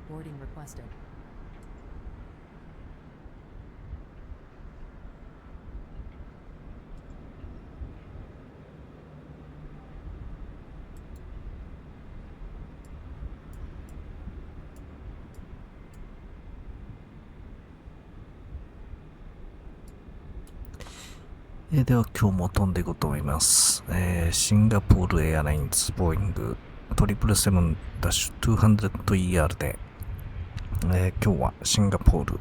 Boarding requested. では今日も飛んでいこうと思います。シンガポールエアラインズボーイング 777-200ER で、今日はシンガポール、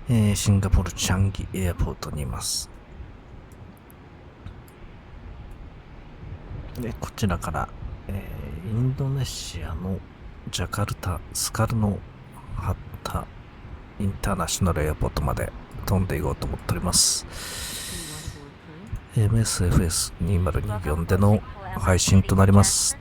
チャンギエアポートにいます。でこちらから、インドネシアのジャカルタスカルノハッタインターナショナルエアポートまで飛んでいこうと思っております。MSFS2024 での配信となります。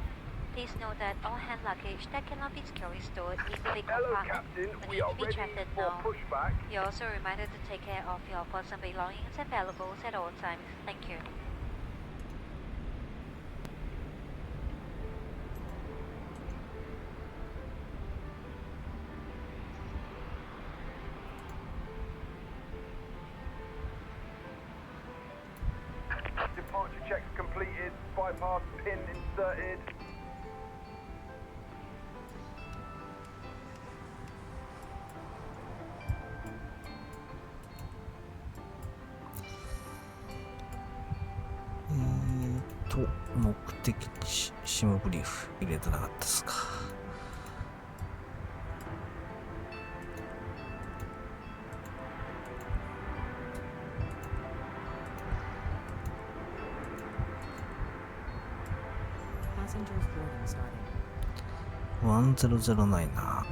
Departure checks completed, bypass pin inserted. 目的地シムブリーフ入れてなかったですか。1009な。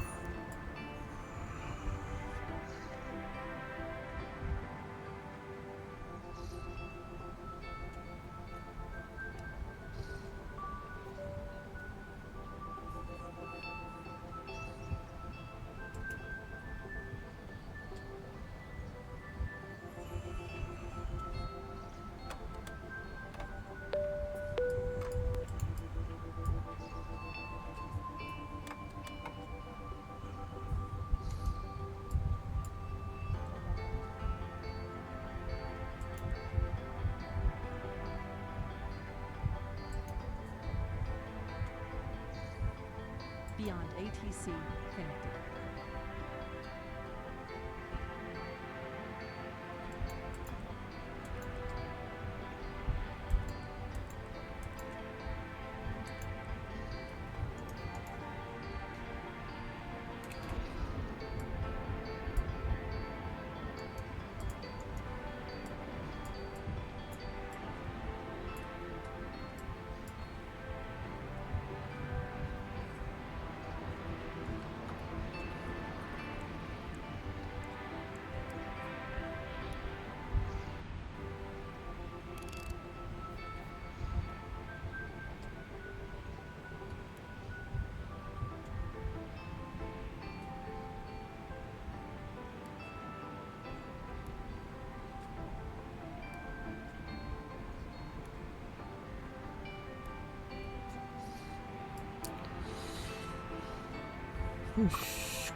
Beyond ATC connected.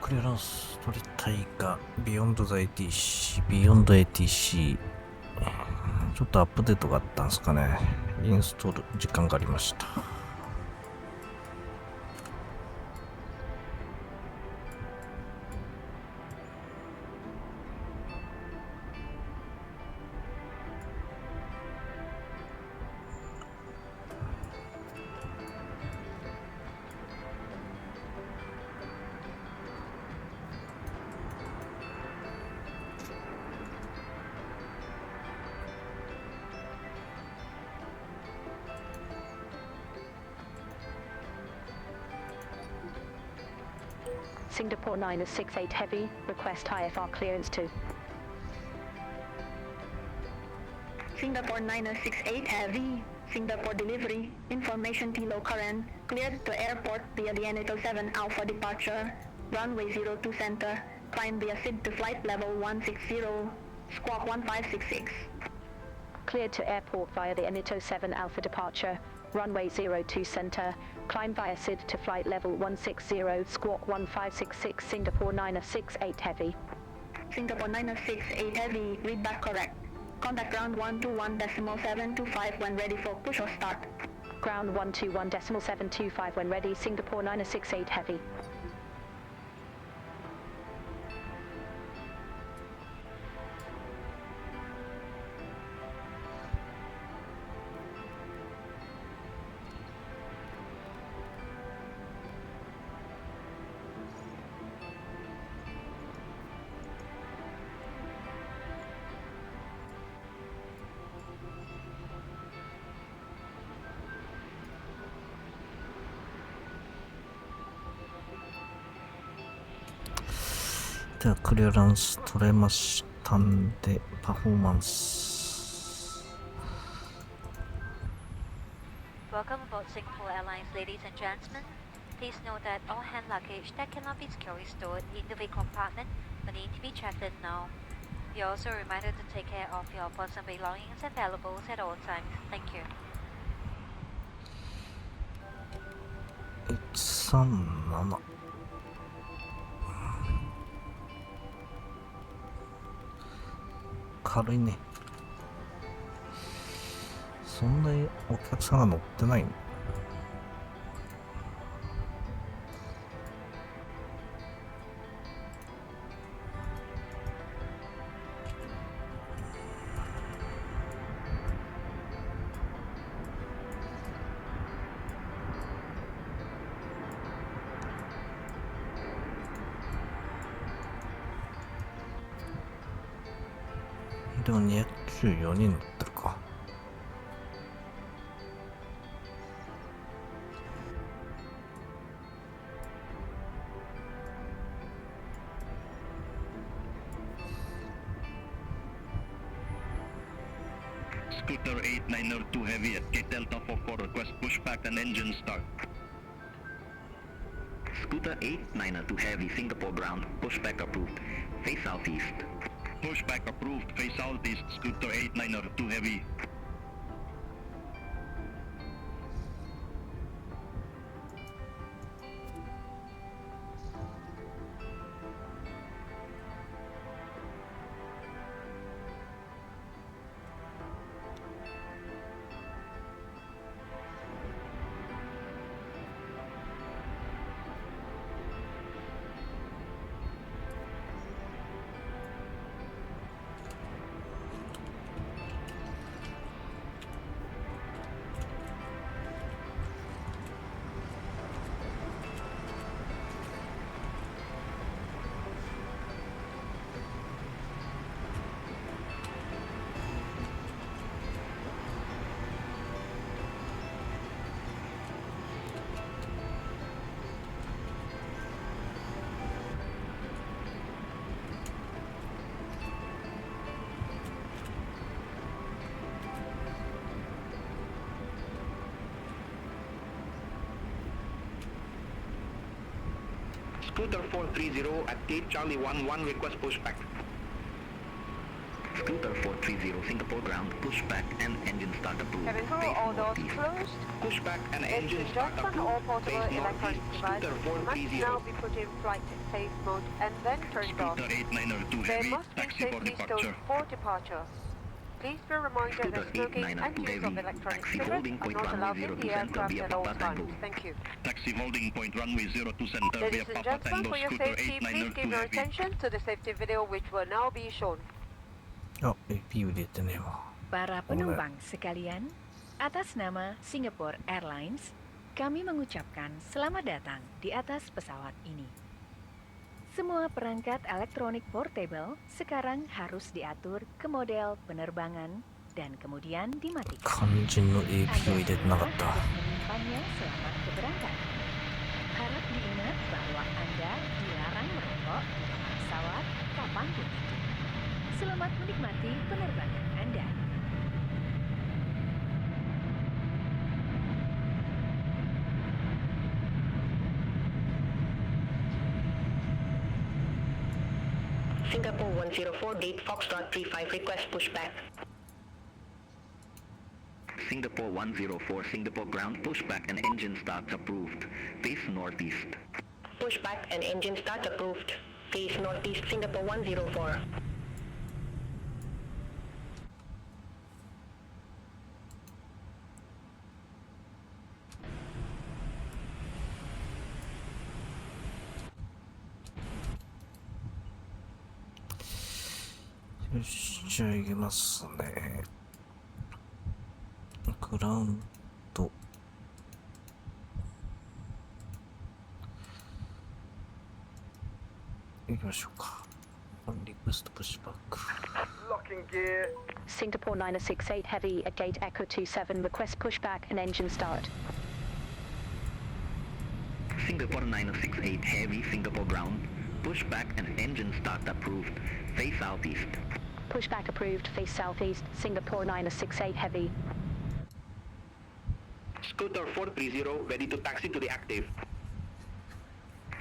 クリアランス取りたいが Beyond the ATC ちょっとアップデートがあったんですかね。インストール時間がありました。Singapore 968 Heavy, request IFR clearance to. Singapore 968 Heavy, Singapore delivery, information T low current, cleared to airport via the N807 Alpha departure, runway 02 center, climb via SID to flight level 160, squawk 1566. Cleared to airport via the N807 Alpha departure, runway 02 center, climb via SID to flight level 160, squawk 1566, Singapore 968 Heavy. Singapore 968 Heavy, read back correct. Contact ground 121.725 when ready for push or start. Ground 121.725 when ready, Singapore 968 Heavy.ではクリアランス取れましたんで、パフォーマンス。Welcome aboard Singapore Airlines, ladies and gentlemen. Please note that all hand luggage that cannot be securely stored in the vehicle compartment will need to be checked in now. You're also reminded to take care of your personal belongings and valuables at all times. Thank you. 137軽いね。そんなにお客さんが乗ってないの？でも294人乗ってるか。Scooter 8902 Heavy at Gate Delta 44, request pushback and engine start. Scooter 8902 Heavy, Singapore ground, pushback approved. Face southeast. Pushback approved, face southeast, Scooter 8902 Heavy. Scooter 430 at Gate Charlie 11, request pushback. Scooter 430, Singapore ground, pushback and engine start approved. Cabin crew, Face all doors northeast. closed. Pushback and Ladies engine and start gentlemen, all approved. portable Face electronic northeast, devices Scooter must 430. now be put in flight safe mode and then turned off. Scooter 8902 They Heavy, must be taxi for safely departure. stowed for departure. Please be reminded Scooter that smoking and 8902 use of Heavy, electronic taxi cigarettes holding are point not runway allowed in 02 the center aircraft via at all Papa times. Tango. Thank you. Taxi holding point runway 02 center via Ladies and Papa gentlemen, Tango, for your Scooter safety, please give 8902 your Heavy. attention to the safety video which will now be shown. あ、AP 入れてねえわ。 Para penumpang sekalian, atas nama Singapore Airlines, kami mengucapkan selamat datang di atas pesawat ini. Semua perangkat elektronik portable sekarang harus diatur ke model penerbangan dan kemudian dimatikan. 肝心の AP を入れてなかっ Anda た。 harus menyimpannya selama keberangkatan. Harap diingat bahwa Anda dilarang merokok di dalam pesawat kapanpun itu. Selamat menikmati penerbangan Anda. Singapore 104 Gate Foxtrot 35, request pushback. Singapore 104, Singapore ground, pushback and engine start approved. Face northeast. Pushback and engine start approved. Face northeast, Singapore 104.よし、じゃあ行きますね。グラウンド。行きましょうか。リクエストプッシュバック。Locking gear. Singapore 968 Heavy at gate Echo 27, request pushback and engine start. Singapore 968 heavy, Singapore ground, pushback and engine start approved. Face southeast. Pushback approved, face southeast, Singapore 968 Heavy. Scooter 430 ready to taxi to the active.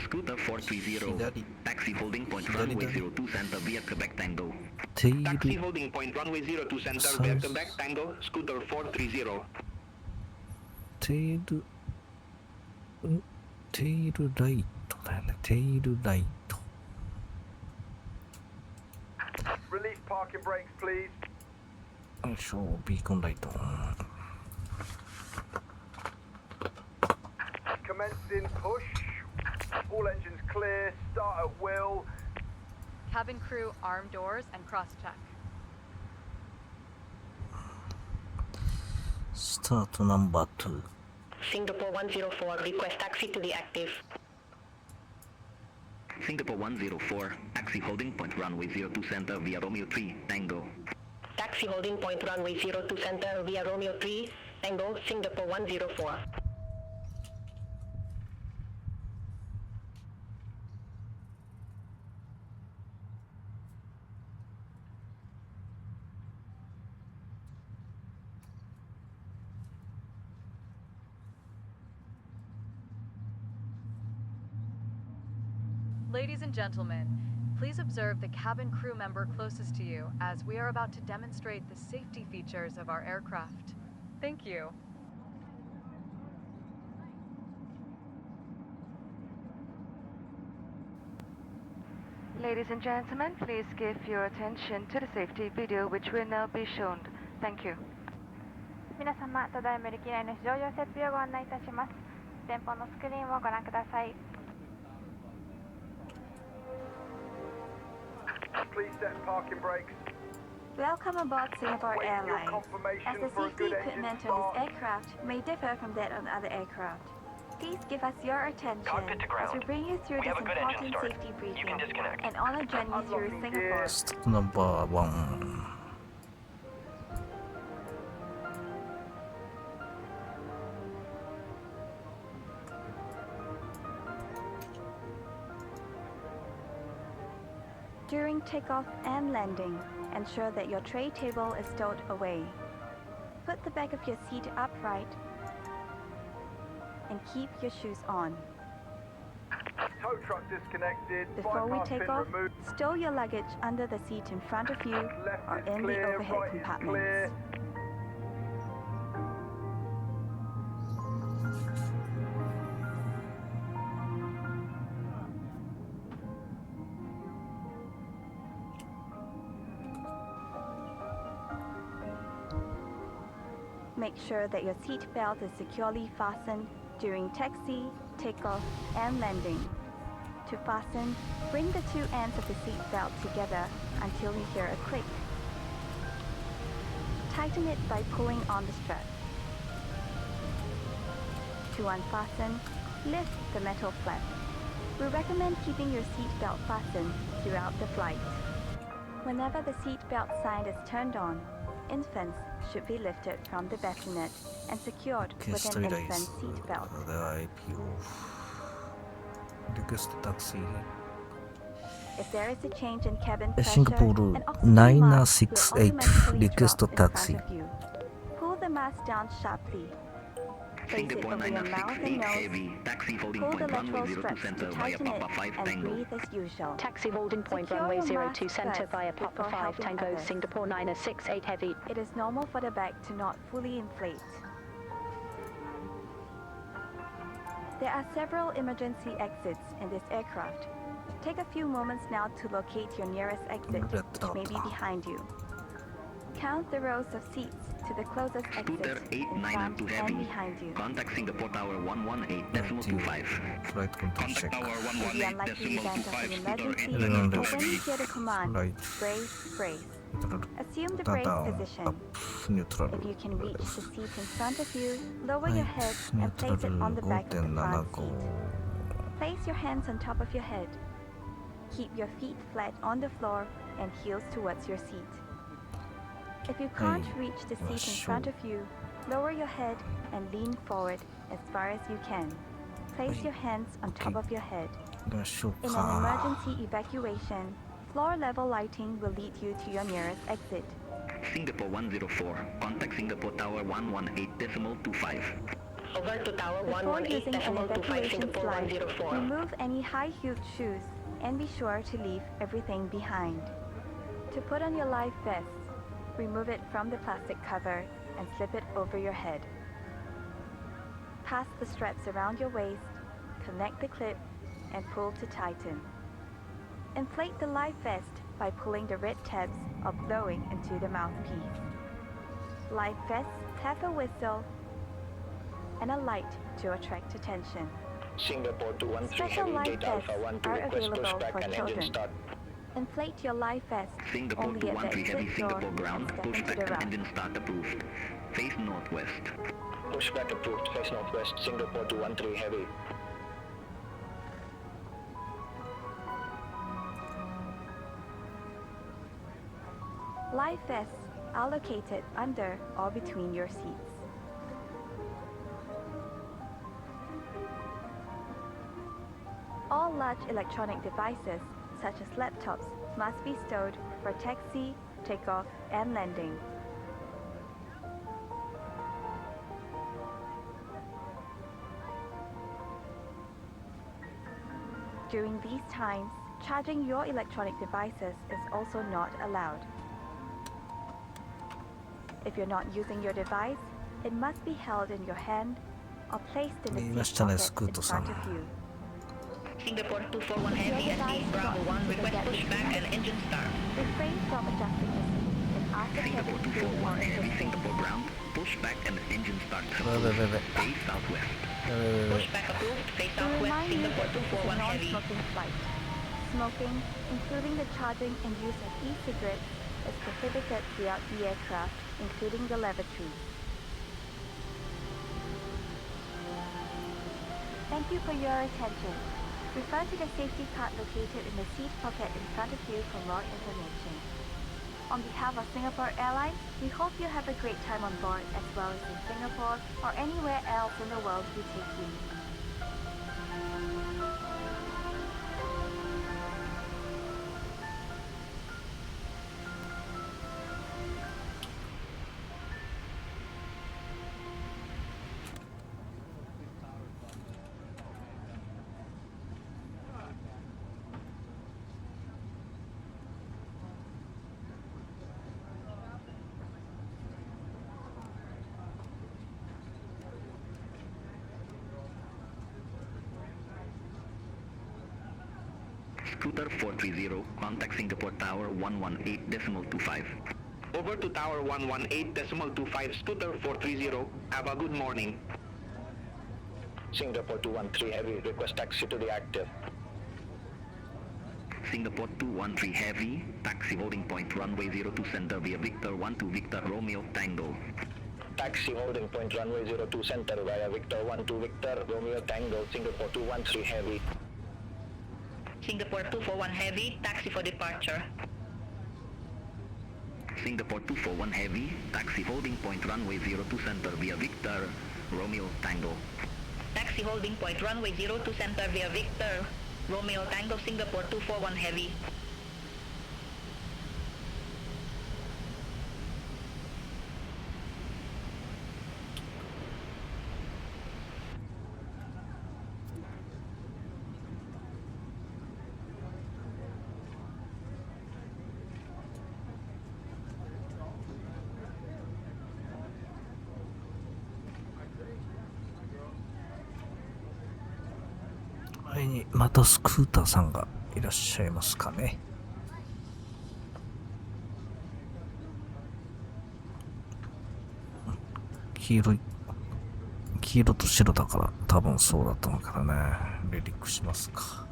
Scooter 430, taxi holding point runway 02 center via Quebec Tango. Taxi holding point runway 02 center via Quebec Tango, Scooter 430. テールライトだよね。テールライト。Release parking brakes, please. よいしょ、ビーコンライト。Commencing push. All engines clear. Start at will. Cabin crew, arm doors and cross-check. スタートナンバー2。Singapore 104, request taxi to the active. Singapore 104, taxi holding point runway 02 center via Romeo 3, Tango. Taxi holding point runway 02 center via Romeo 3, Tango, Singapore 104. Ladies and gentlemen, please observe the cabin crew member closest to you as we are about to demonstrate the safety features of our aircraft. Thank you. Ladies and gentlemen, please give your attention to the safety video which will now be shown. Thank you. 皆様、ただいま機内の非常用設備をご案内いたします。前方のスクリーンをご覧ください。Please set parking brakes. Welcome aboard Singapore Waiting your Airlines. confirmation As the for a safety good engine equipment start. on this aircraft may differ from that on other aircraft. Please give us your attention as we bring you through this important safety briefing and on a journey through Singapore. スタートナンバー1。During takeoff and landing, ensure that your tray table is stowed away. Put the back of your seat upright and keep your shoes on. Tow truck disconnected. Before we Bypass take pin off, removed. stow your luggage under the seat in front of you Left or is in the clear, overhead right is compartments. clear. Make sure that your seat belt is securely fastened during taxi, takeoff, and landing. To fasten, bring the two ends of the seat belt together until you hear a click. Tighten it by pulling on the strap. To unfasten, lift the metal flap. We recommend keeping your seat belt fastened throughout the flight. Whenever the seat belt sign is turned on, infants should be lifted from the bassinet and secured with an infant seat belt. では IP オフ。リクエストタクシー。 If there is a change in cabin シンガ pressure, ポール an oxygen mask will 968 automatically リクエスト drop タ in クシ front ー。 of you. Pull the mask down sharply. Place it Singapore over your mouth and 968 nose. heavy, taxi holding Pull the point runway lateral 02 straps to center via tighten it Papa 5 and Tango. breathe as usual. Taxi holding point Secure runway your 02 mask center first via Papa before 5 helping Tango, others. Singapore 968 heavy. It is normal for the bag to not fully inflate. There are several emergency exits in this aircraft. Take a few moments now to locate your nearest exit, which may be behind you. Count the rows of seats to the closest Scooter exit in front 892 and heavy. behind you. Contact Singapore Tower 118.25. Flight control check. In the unlikely event of an emergency, or when you hear the command, brace, brace. Assume the brace position. If you can reach the seat in front of you, lower your head and place it on the back of the front seat. Place your hands on top of your head. Keep your feet flat on the floor and heels towards your seat. If you can't reach the seat in front of you, lower your head and lean forward as far as you can. Place your hands on top of your head. In an emergency evacuation, floor level lighting will lead you to your nearest exit. Singapore 104. Contact Singapore Tower 118.25. Over to Tower Before using an 118.25 evacuation Singapore flight, 104. remove any high-heeled shoes and be sure to leave everything behind. To put on your life vest, remove it from the plastic cover and slip it over your head. Pass the straps around your waist, connect the clip, and pull to tighten. Inflate the life vest by pulling the red tabs or blowing into the mouthpiece. Life vests have a whistle and a light to attract attention. Singapore 213 Special heavy, life gate vests Alpha 1 to are request available pushback for and engine children. start. Inflate your life vest Singapore only at the 213 heavy, exit door Singapore and ground. step into Pushback the and route. engine start approved. Face northwest. Pushback approved, face northwest, Singapore 213 heavy. Life vests are located under or between your seats. All large electronic devices, such as laptops, must be stowed for taxi, takeoff, and landing. During these times, charging your electronic devices is also not allowed. If you're not using your device, it must be held in your hand or placed in the seat pocket in front of you. Singapore 241 heavy at East Bravo 1, request pushback and engine start. Refrain from adjusting the seat and ask the cabin Singapore crew 241 or heavy, assistance. Singapore ground. Pushback and engine start Wait. approved. Face southwest. Pushback approved, face To southwest, remind you Singapore that this is a 241 heavy. non-smoking flight. Smoking, including the charging and use of e-cigarettes, is prohibited throughout the aircraft, including the lavatories. Thank you for your attention. Refer to the safety card located in the seat pocket in front of you for more information. On behalf of Singapore Airlines, we hope you have a great time on board as well as in Singapore or anywhere else in the world we take you. Scooter 430. Contact Singapore Tower 118.25. Over to Tower 118.25, Scooter 430. Have a good morning. Singapore 213 heavy, request taxi to the active. Singapore 213 heavy. Taxi holding point runway 02 center via Victor 12 Victor Romeo Tango. Taxi holding point runway 02 center via Victor 12 Victor Romeo Tango, Singapore 213 heavy. Singapore 241 heavy, taxi for departure. Singapore 241 heavy. Taxi holding point runway 02 center via Victor Romeo Tango. Taxi holding point runway 02 center via Victor Romeo Tango, Singapore 241 heavy. またスクーターさんがいらっしゃいますかね。黄色と白だから多分そうだったのかなね。離陸しますか。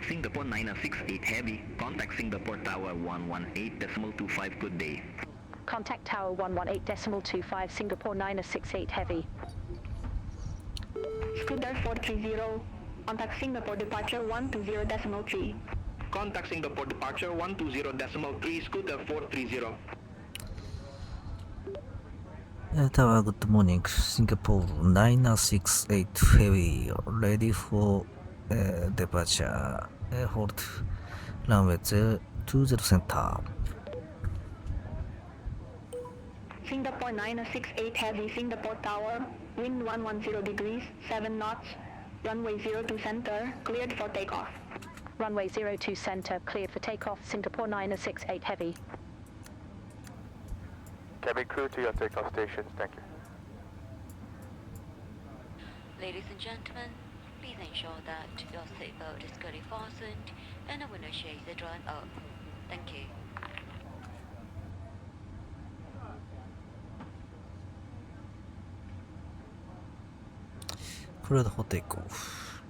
Singapore 968 Heavy, contact Singapore Tower 118.25, good day. Contact Tower 118.25 Singapore 968 Heavy. Scooter 430, contact Singapore departure 120.3. Contact Singapore departure 120.3, Scooter 430. Tower, good morning. Singapore 968 Heavy, ready for departure. Hold runway 20 center. Singapore 968 Heavy, Singapore Tower, wind 110 degrees, 7 knots, runway 02 center, cleared for takeoff. Runway 02 center, cleared for takeoff, Singapore 968 Heavy. Cabin crew to your takeoff stations, thank you. Ladies and gentlemen, please ensure that your seatbelt is securely fastened and the window shades are drawn up. Thank you. Cleared for takeoff.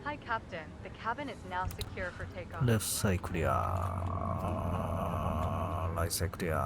Hi, Captain. The cabin is now secure for takeoff. Left side clear. Right side clear.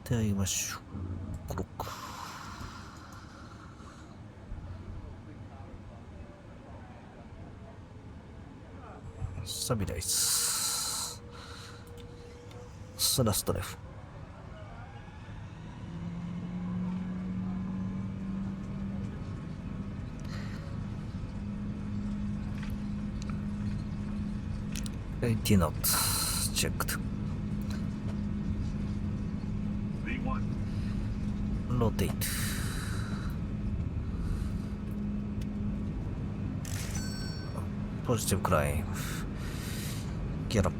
では行きましょう。ロック。スタビライズ。スラストレフ。80 knots checked. Rotate. Positive climb. Get up.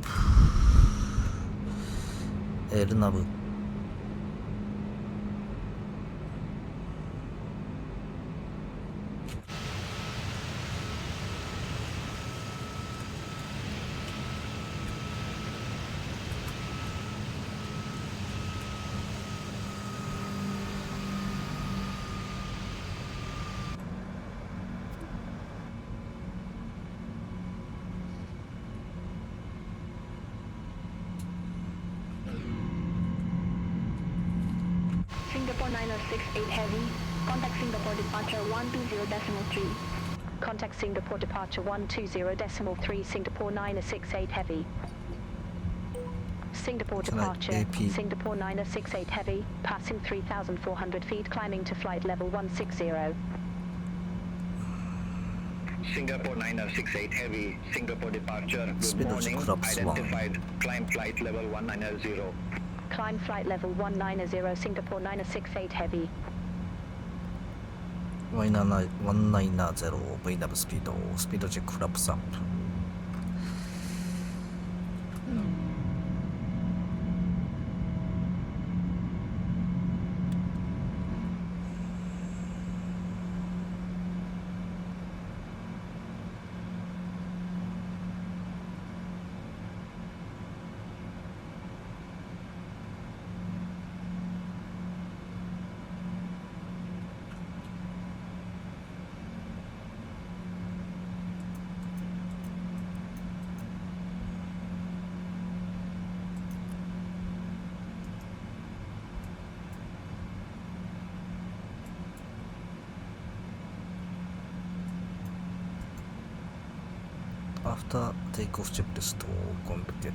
L nav. Singapore 968 Heavy, contact Singapore departure 120.3. Contact Singapore departure 120.3 Singapore 968 Heavy. Singapore departure, Singapore 968 Heavy, passing 3,400 feet, climbing to flight level 160. Singapore 968 Heavy, Singapore departure, good morning, identified, climb flight level 190. Climb flight level 190, Singapore 968 Heavy. 190VNAV スピードチェックフラップ3。After takeoff checklist completed.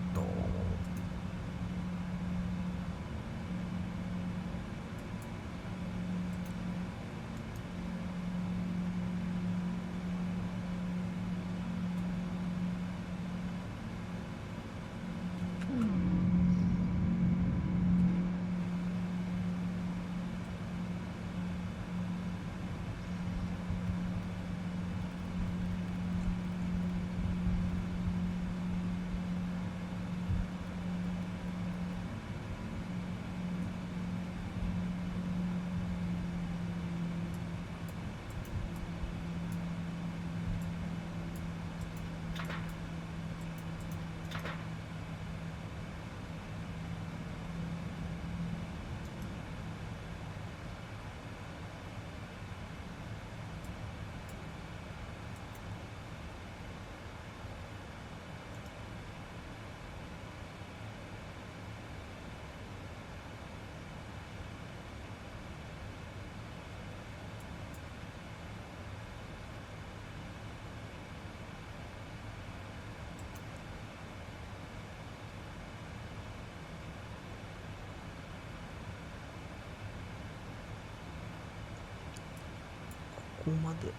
ここまで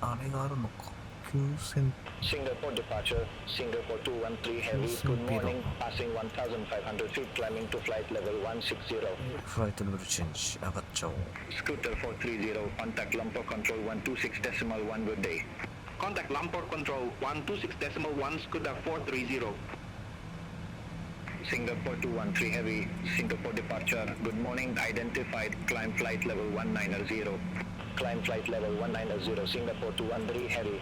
あれがあるのか。9000 Singapore departure, Singapore 213 heavy, good morning, passing 1,500 feet, climbing to flight level 160. フライトレベルチェンジ上がっちゃおう。 Scooter 430, contact Lumpur Control 126.1, good day. Contact Lumpur Control 126.1, Scooter 430. Singapore 213 heavy, Singapore departure, good morning, identified, climb flight level 190. Climb flight level 190, Singapore 213 heavy.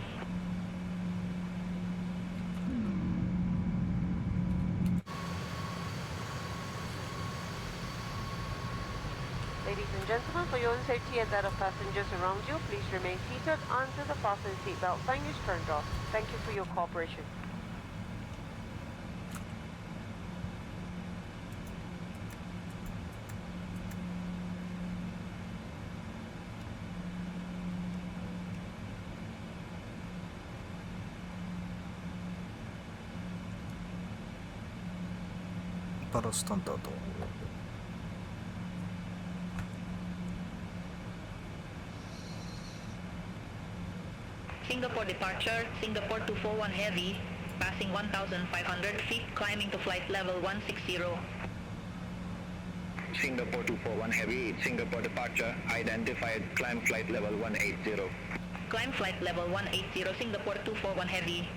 Ladies and gentlemen, for your own safety and that of passengers around you, please remain seated until the fasten seatbelt sign is turned off. Thank you for your cooperation. Para standard. Singapore departure, Singapore 241 heavy, passing 1,500 feet, climbing to flight level 160. Singapore 241 heavy, Singapore departure, identified, climb flight level 180. Climb flight level 180, Singapore 241 heavy.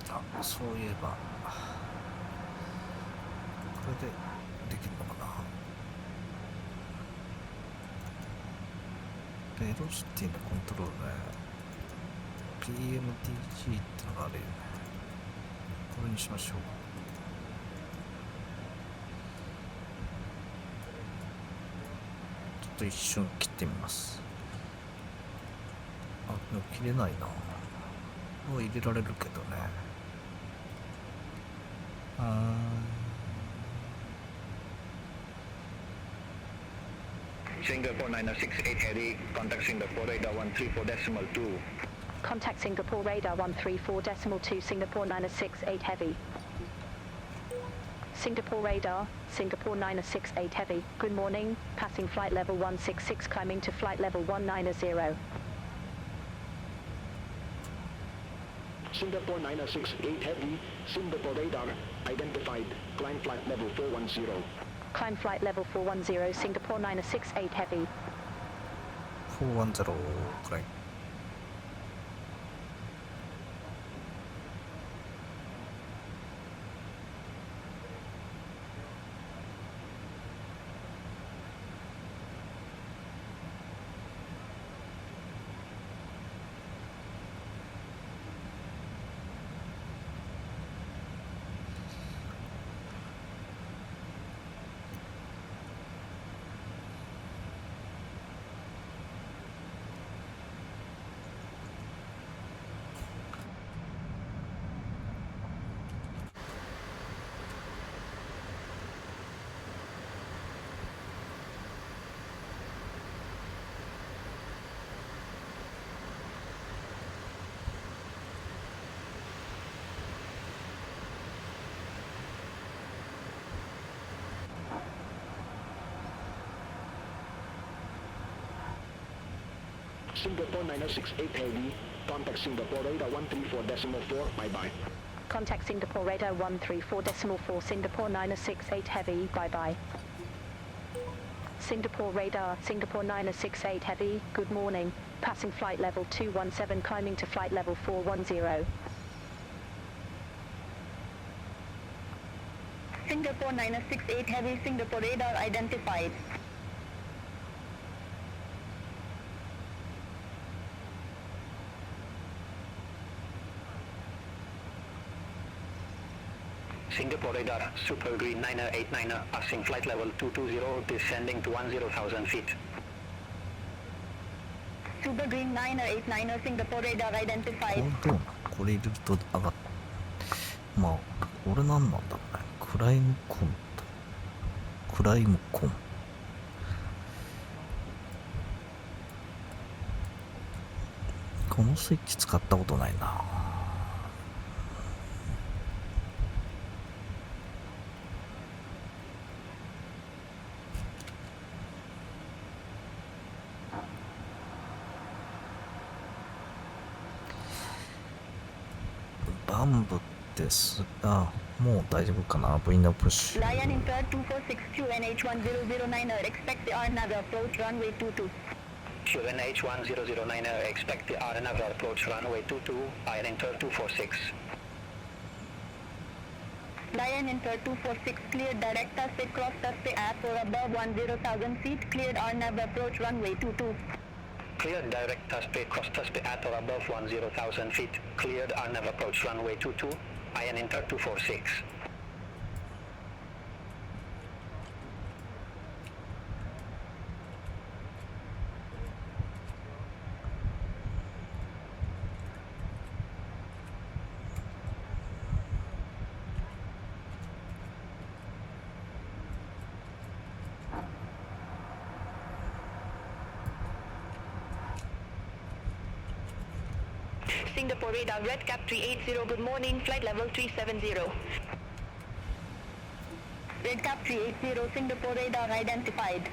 Ah, そういえばこれでできるのかな。ベロシティのコントロールね。PMDG ってのがあるよね。これにしましょう。ちょっと一瞬切ってみます。あ、でも切れないな。もう入れられるけどね。Singapore 9068 heavy, contact Singapore radar 134.2. Contact Singapore radar 134.2, Singapore 9068 heavy. Singapore radar, Singapore 968 heavy. Good morning, passing flight level 166, climbing to flight level 190. Singapore 968 heavy, Singapore radar, identified, climb flight level 410. Climb flight level 410, Singapore 968 heavy. 410くらい。Singapore 968 heavy, contact Singapore radar 134.4, bye-bye. Contact Singapore radar 134.4, Singapore 968 heavy, bye-bye. Singapore radar, Singapore 968 heavy, good morning, passing flight level 217, climbing to flight level 410. Singapore 968 heavy, Singapore radar identified. Singapore radar, Super Green 989, passing flight level 220, descending to 10,000 feet. Super Green 989, Singapore radar identified. これ入れると上がっまあこれ何なんだろうね。クライムコンクライムコンこのスイッチ使ったことないな。バンブですが、もう大丈夫かな。V のプッシュ。Lion Inter 2462 NH1009er, expect the RNAV approach runway 22. QNH1009er, expect the RNAV approach runway 22, Lion Inter 246. Lion Inter 246, cleared direct taxi cross taxi at or above 10,000 feet, cleared RNAV approach runway 22. Cleared direct airspace cross airspace at or above 10,000 feet. Cleared RNAV approach runway 22. Lion Inter 246. Singapore radar, red cap 380, good morning, flight level 370. Red cap 380, Singapore radar identified.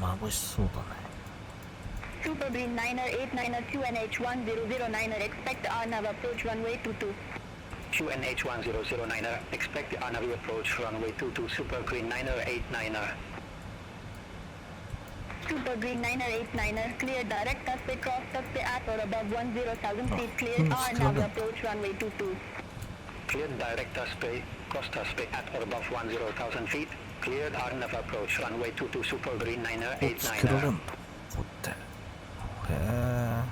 眩しそうだね。Super Green Niner 8Niner QNH1009er, expect RNAV approach runway 22. QNH1009er, expect the RNAV approach runway 22, Super Green Niner 89er. Super Green Niner 89er, clear direct taxi, cross taxi at or above 10,000 feet, cleared RNAV approach runway 22. Cleared direct taxi, cross taxi at or above 10,000 feet, cleared RNAV approach runway 22, Super Green Niner 89er. こうってへえ。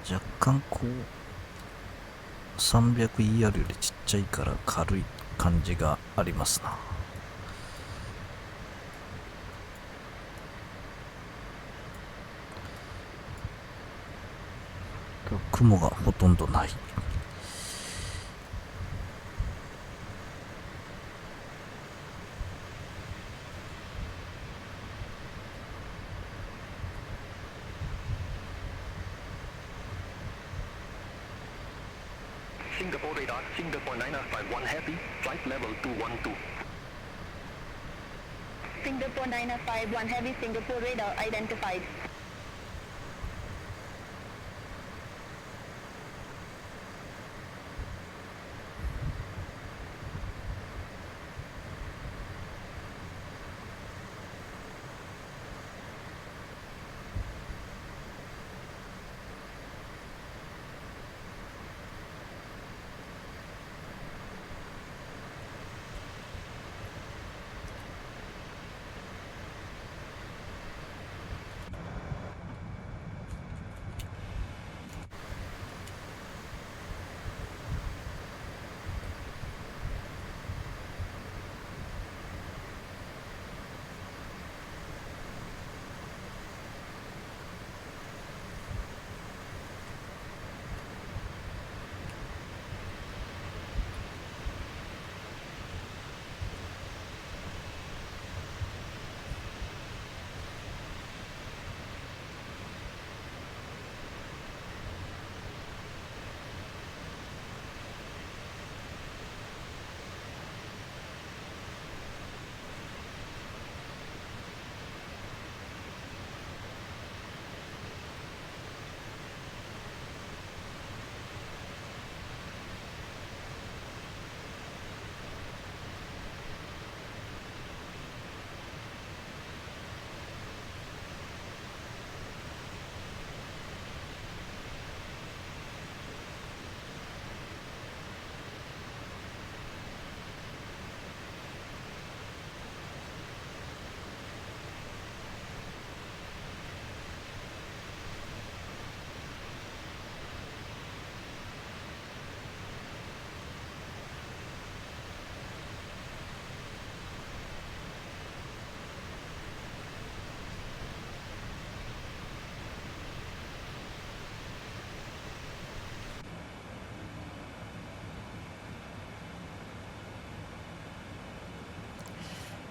若干こう 300ER よりちっちゃいから軽い感じがありますな。雲がほとんどない。Singapore radar, Singapore 951 heavy, flight level 212. Singapore 951 heavy, Singapore radar identified.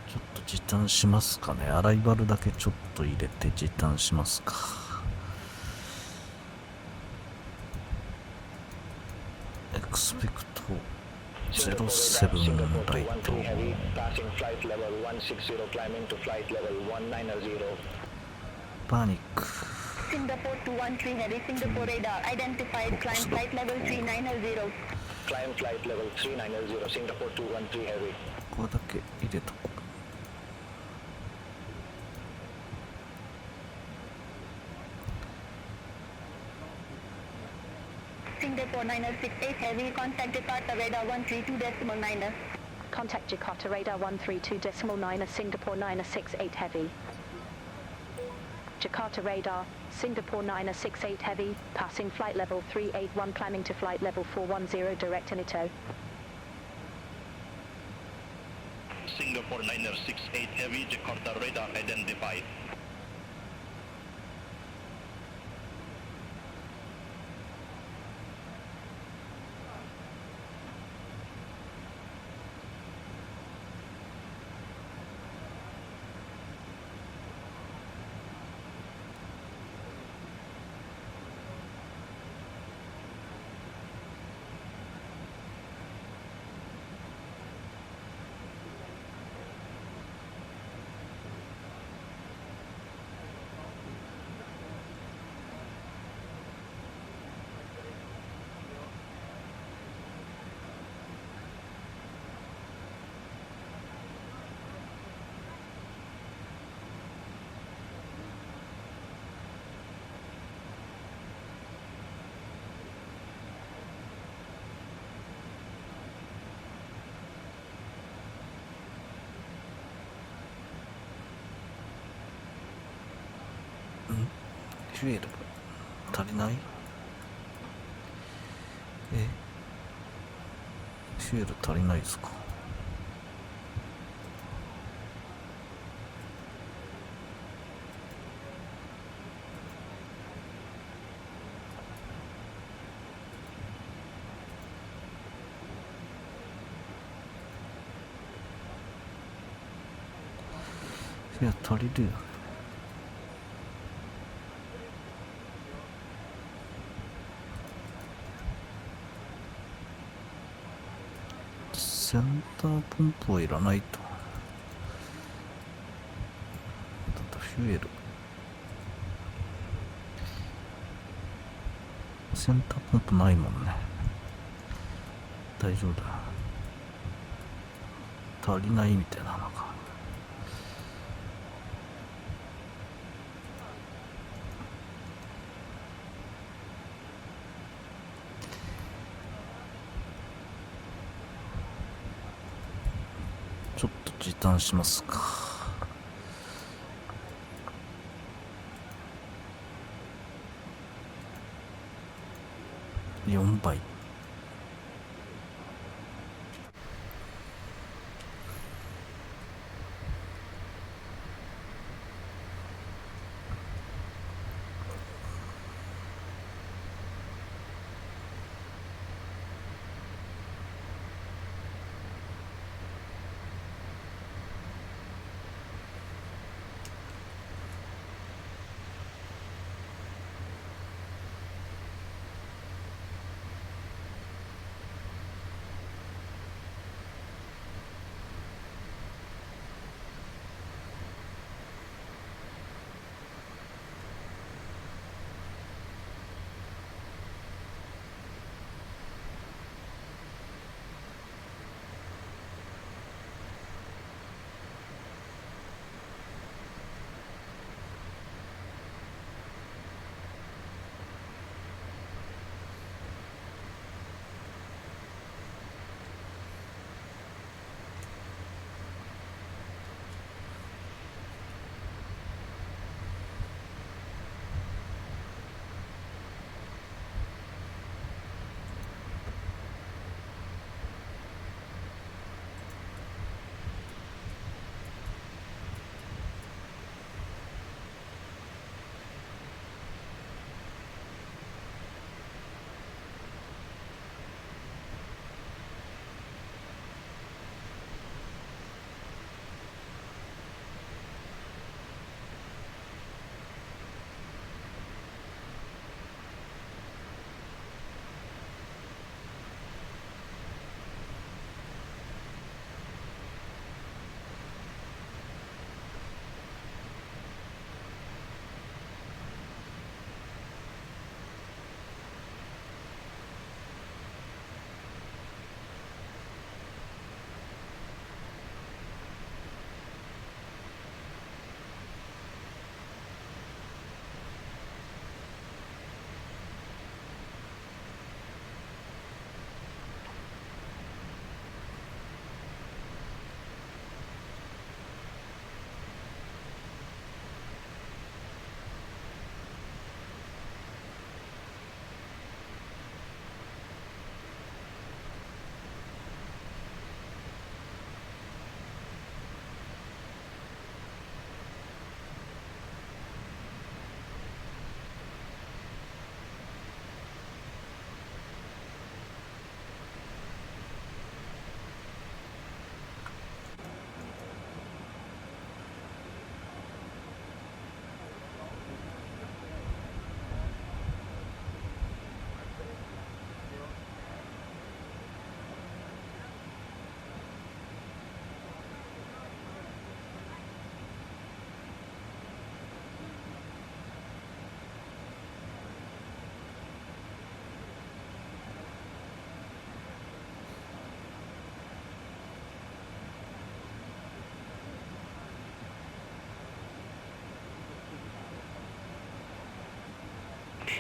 ちょっと時短しますかね。アライバルだけちょっと入れて時短しますか。エクスペクト07ライト。パニック。Singapore 213 heavy, Singapore radar identified, climb flight level 390. Climb flight level 390, Singapore 213 heavy. ここだけ入れとこう。Singapore 968 Heavy, contact Jakarta radar 132.9. Contact Jakarta radar 132.9 Singapore 968 Heavy. Jakarta radar, Singapore 968 Heavy, passing flight level 381, climbing to flight level 410 direct Inito. Singapore 968 Heavy, Jakarta radar identified.フュエル足りない？フュエル足りないですか？いや足りるよ。センターポンプはいらないと。あとフュエル。センターポンプないもんね。大丈夫だ。足りないみたいなのか。ちょっと時短しますか。4倍。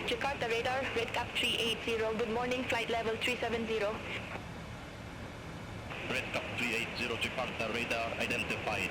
Jakarta radar, red cap 380. Good morning, flight level 370. Red Cap 380, Jakarta radar identified.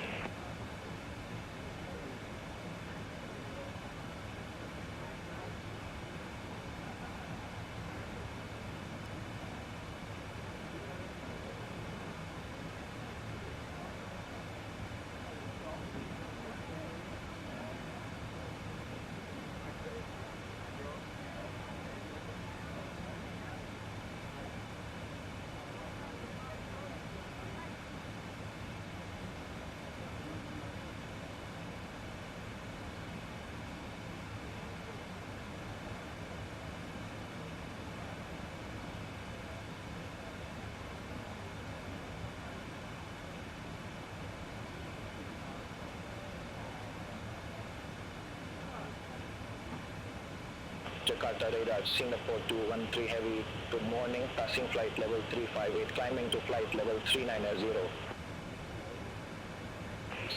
Jakarta radar, Singapore 213 heavy. Good morning, passing flight level 358, climbing to flight level 390.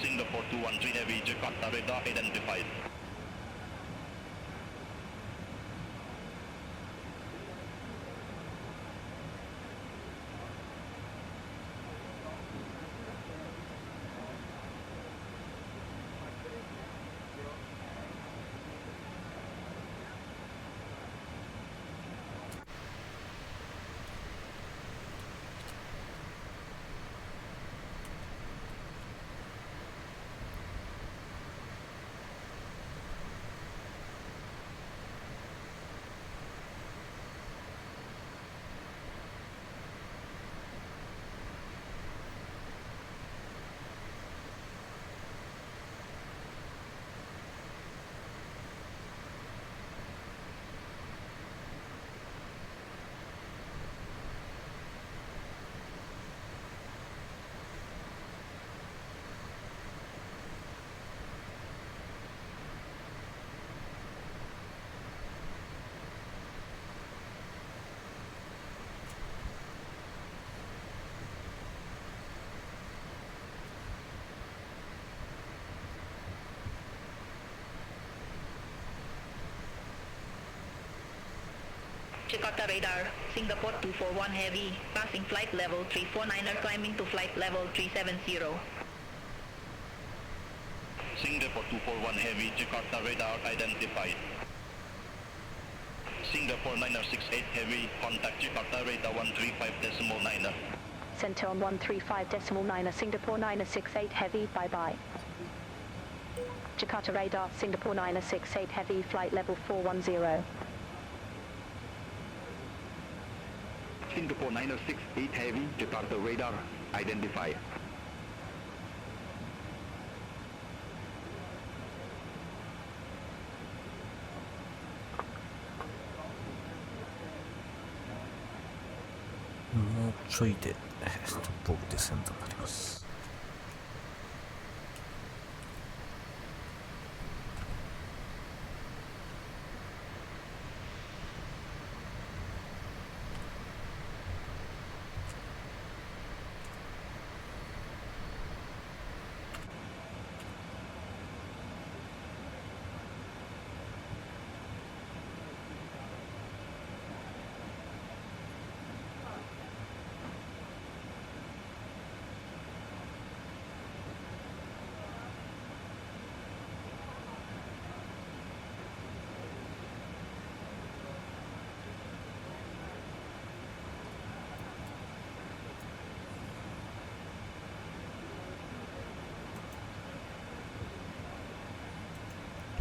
Singapore 213 heavy, Jakarta radar identified. Jakarta radar, Singapore 241 heavy, passing flight level 349, climbing to flight level 370. Singapore 241 heavy, Jakarta radar identified. Singapore 968 heavy, contact Jakarta radar 135.9. Center on 135.9, Singapore 968 heavy, bye-bye. Jakarta radar, Singapore 968 heavy, flight level 410. Singapore 968 heavy, Jakarta radar identified.もうちょいで僕でセンターになります。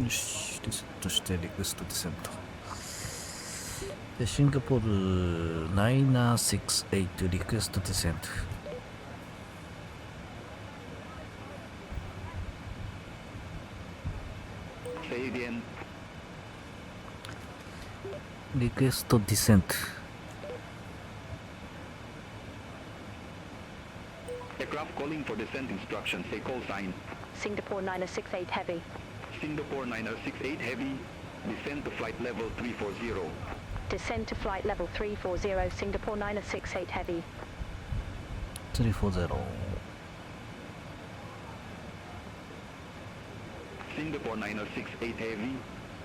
よし、リセットしてリクエストディセント。で、シンガポール968リクエストディセント。リクエストディセント。Aircraft calling for descent instructions, say call sign. Singapore 968 heavy. Singapore 968 heavy, descend to flight level 340. Descend to flight level 340, Singapore 968 heavy. 340. Singapore 968 heavy,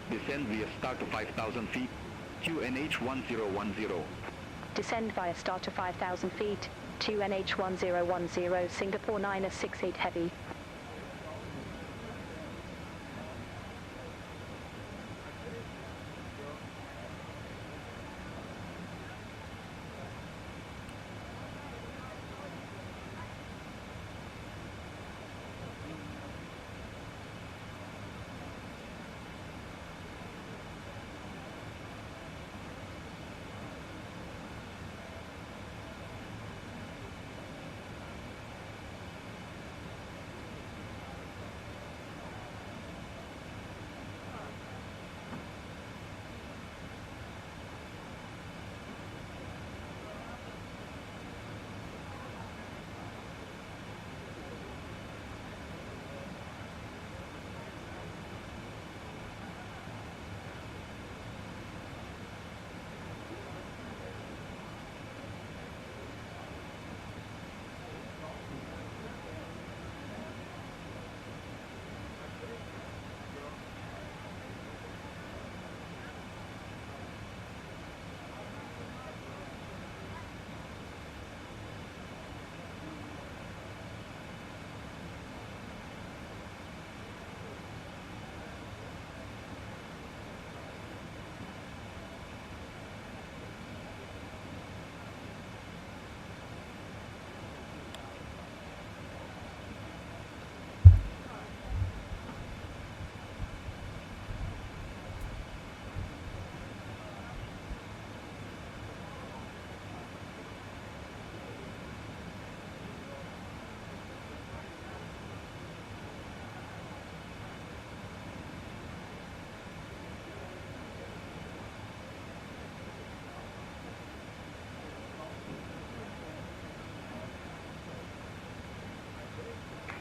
Descend via start to 5,000 feet, QNH 1010. Descend via start to 5,000 feet, 2NH1010, Singapore 968 Heavy.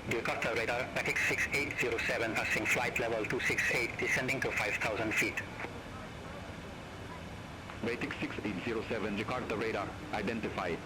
Jakarta radar, Batik 6807, passing flight level 268, descending to 5,000 feet. Batik 6807, Jakarta radar, identified.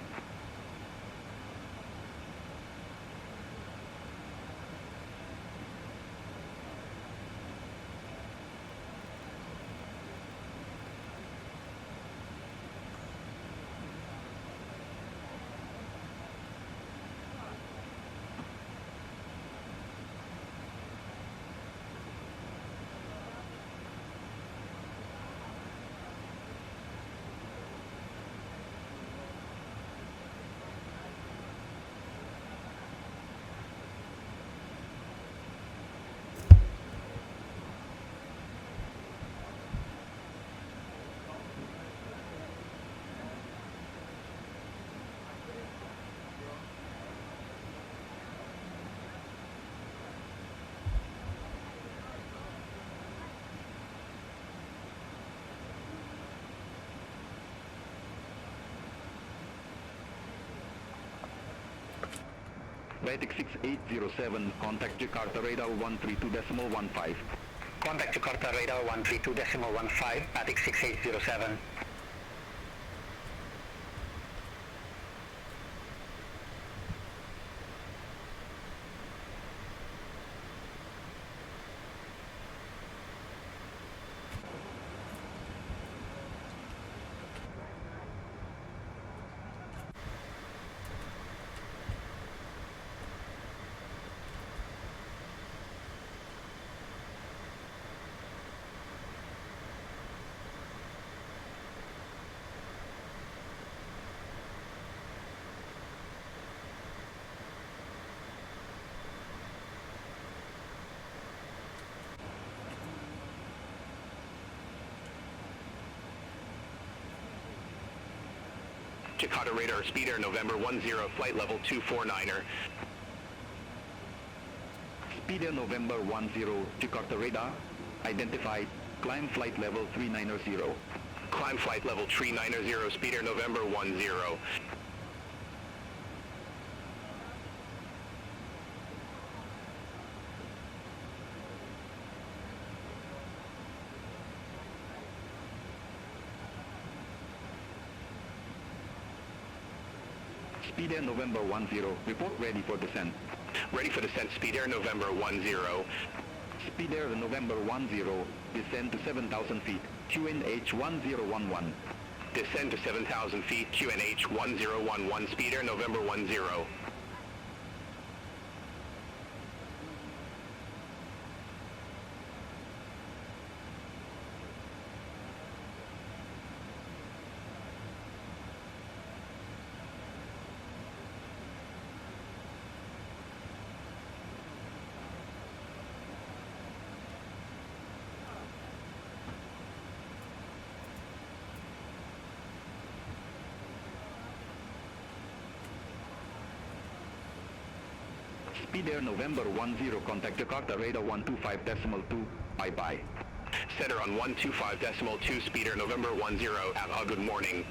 Batik 6807, contact Jakarta radar 132.15. Contact Jakarta radar 132.15, Batik 6807. Jakarta radar, speed air November 10, flight level 249er. Speed air November 10, Jakarta radar, identified, climb flight level 390. Climb flight level 390, speed air November 10. Speed air November 10, report ready for descent. Ready for descent, speed air November 10. Speed Air November 10, descend to 7,000 feet, QNH 1011. Descend to 7,000 feet, QNH 1011, Speed Air November 10. Speed Air November 10, contact Jakarta radar 125.2, bye-bye. Center on 125.2, Speed Air November 10, have a good morning.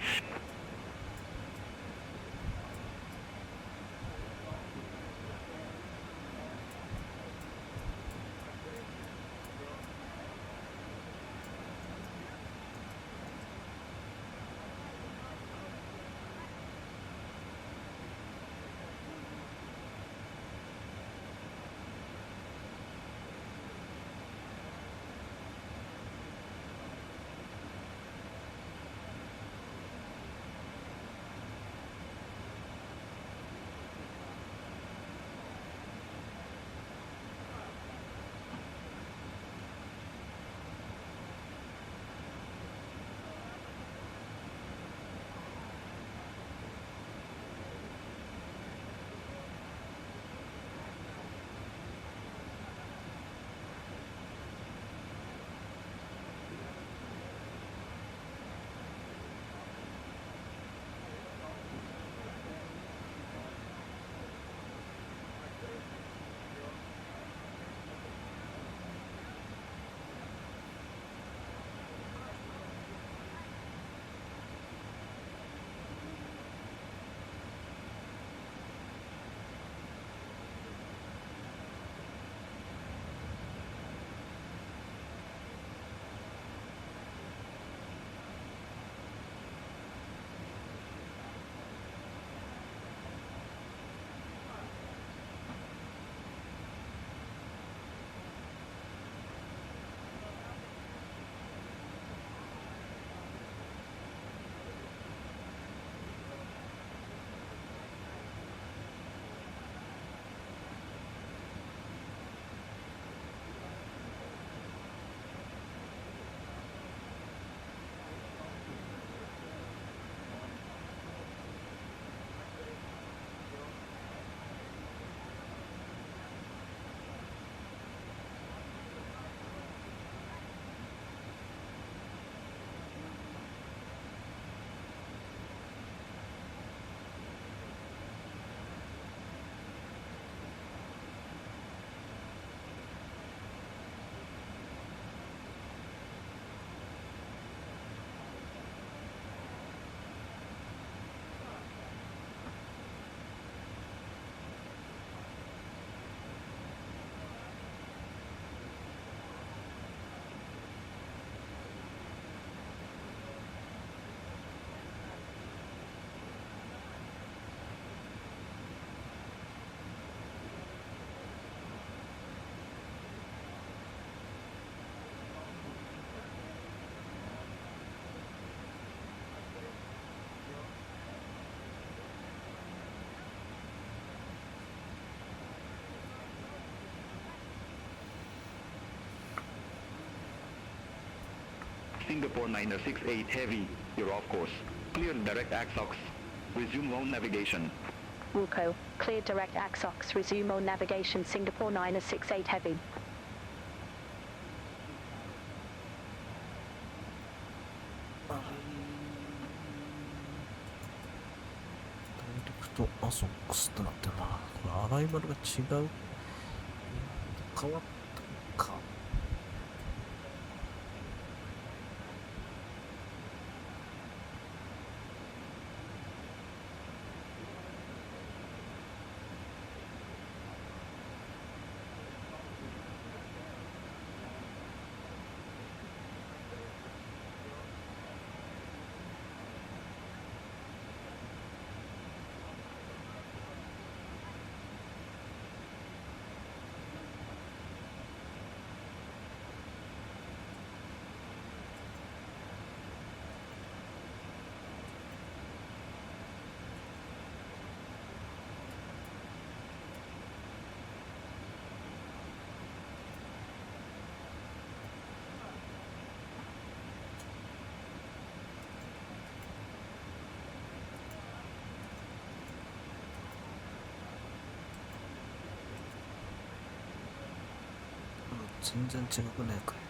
Singapore 968 Heavy, you're off course. Clear direct AXOX. Resume on navigation. Wilco, clear direct AXOX, resume on navigation, Singapore 968 Heavy. AXOX ってなってるな。これアライバルが違う。変わったか。全然違くねえかよ。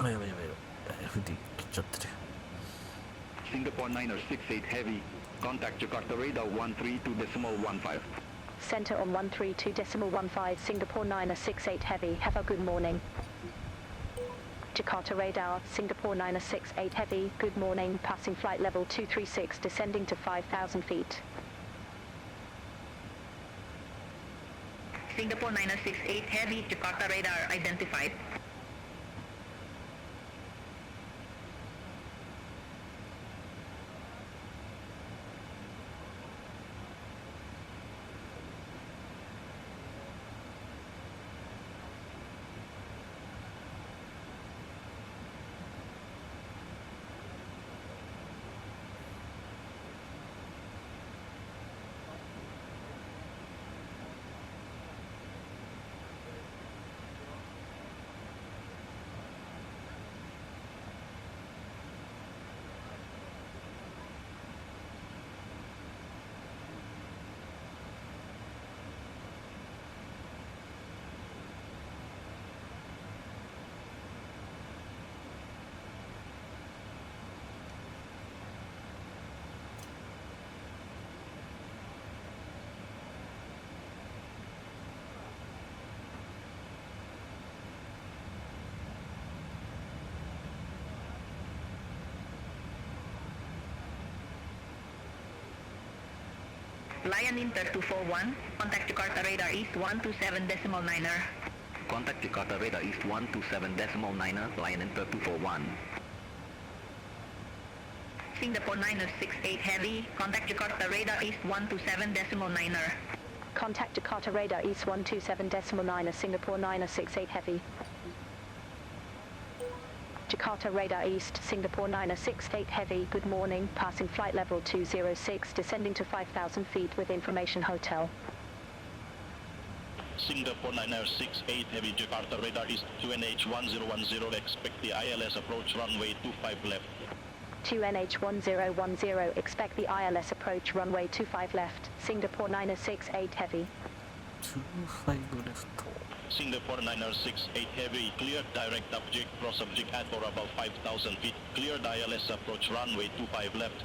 やばい。FD 切っちゃってる。Singapore 968 Heavy, contact Jakarta radar 132.15. Center on 132.15, Singapore 968 Heavy, have a good morning. Jakarta radar, Singapore 968 Heavy, good morning, passing flight level 236, descending to 5,000 feet. Singapore 968 Heavy, Jakarta radar identified. Lion Inter 241, contact Jakarta radar east 127.9er. Contact Jakarta radar east 127.9er, Lion Inter 241. Singapore 968 Heavy, contact Jakarta radar east 127.9er. Contact Jakarta radar east 127.9er, Singapore 968 Heavy. Jakarta radar east, Singapore 968 Heavy, good morning, passing flight level 206, descending to 5,000 feet with information hotel. Singapore 968 Heavy, Jakarta radar east, 2NH1010, expect the ILS approach runway 25 left. 2NH1010, expect the ILS approach runway 25 left, Singapore 968 Heavy. 25 left. Singapore 968 Heavy, cleared direct object, cross object at or above 5,000 feet, cleared ILS approach runway 25 left.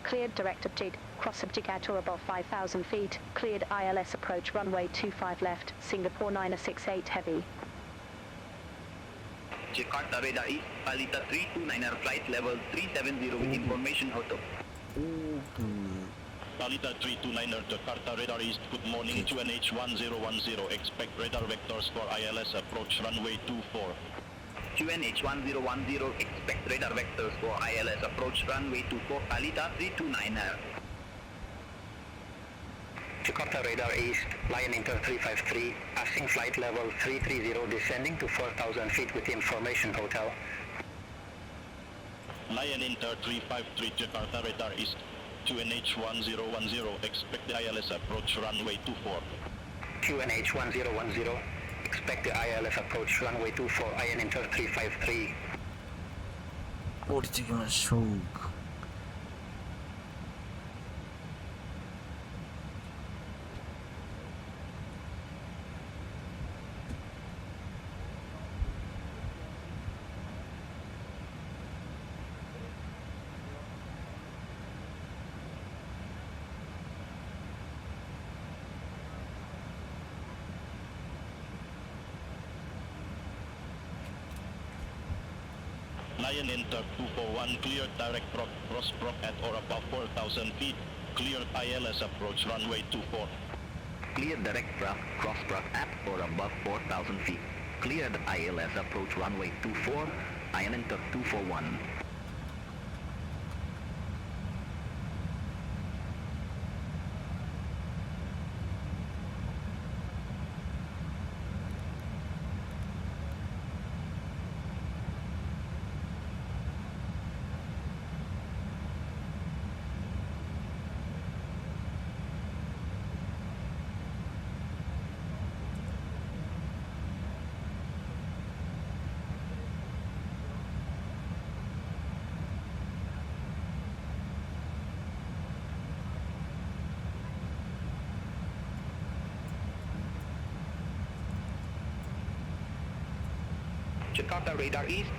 Cleared direct object, cross object at or above 5,000 feet, cleared ILS approach runway 25 left, Singapore 968 Heavy. Jakarta radar east, Palita 329er, flight level 370 with information hotel. Palita 329er, Jakarta radar east, good morning, 2NH1010, expect radar vectors for ILS approach runway 24. 2NH1010, expect radar vectors for ILS approach runway 24, Palita 329er. Jakarta radar east, Lion Inter 353, passing flight level 330, descending to 4,000 feet with information hotel. Lion Inter 353, Jakarta radar east, 2NH1010, expect the ILS approach runway 24. 2NH1010, expect the ILS approach runway 24, Lion Inter 353. 降りていきましょう。Lion enter 241, cleared direct cross-brook at or above 4,000 feet. Cleared ILS approach runway 24. Cleared direct cross-brook at or above 4,000 feet. Cleared ILS approach runway 24. Lion enter 241. Jakarta radar east,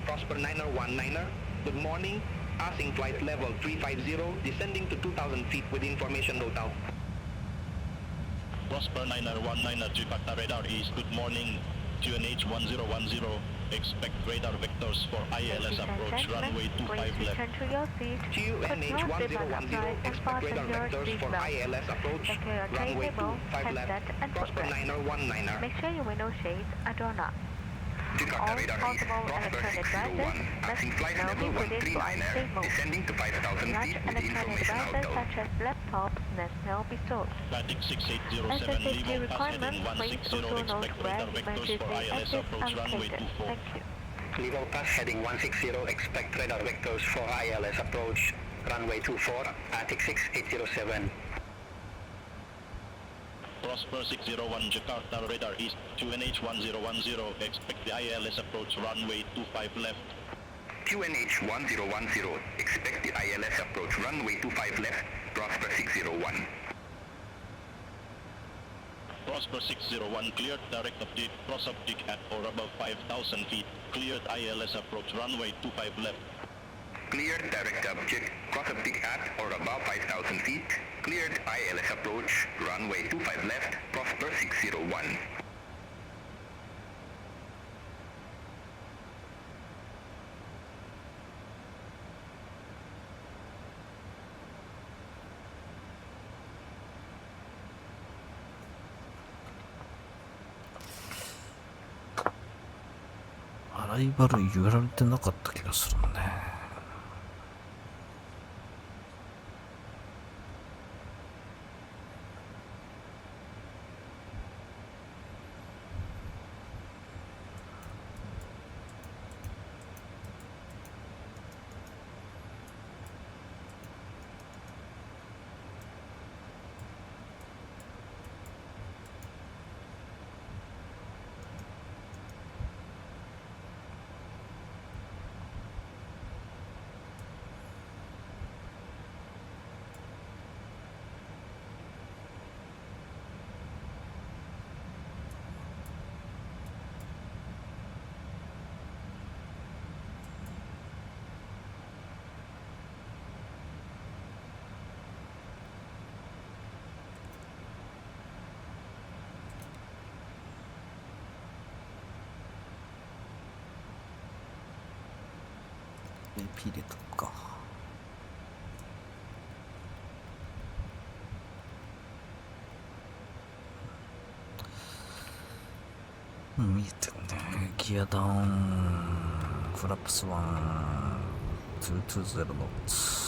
Prosper 919er, good morning, passing flight level 350, descending to 2,000 feet with information loadout. Prosper 919er, Jakarta radar east, good morning, QNH 1010, expect radar vectors for ILS approach runway 25 left. QNH 1010, expect radar vectors for ILS approach runway 25 left, Prosper 919er. Make sure your window shades are drawn up. Jakarta radar east, Prosper 601, passing flight level 139er, descending to 5,000 feet with information devices outdoor. such as laptops must now be stored. Static As 6807, the safety Limo pass heading requirements, please 160, also note expect where radar vectors for ILS emergency approach exits runway are 24. Thank you. Level pass heading 160, expect radar vectors for ILS approach, runway 24, Attic 6807. Prosper 601, Jakarta radar east, QNH 1010, expect the ILS approach runway 25 left. QNH 1010, expect the ILS approach runway 25 left, Prosper 601. Prosper 601, cleared direct object, cross object at or above 5,000 feet, cleared ILS approach runway 25 left. Cleared direct object, cross object at or above 5,000 feet, cleared ILS approach, runway 25 left, Prosper 601.ライバル揺られてなかった気がするね。AP でとくか。見えてるね。ギアダウン、フラップス1、220ノッツ。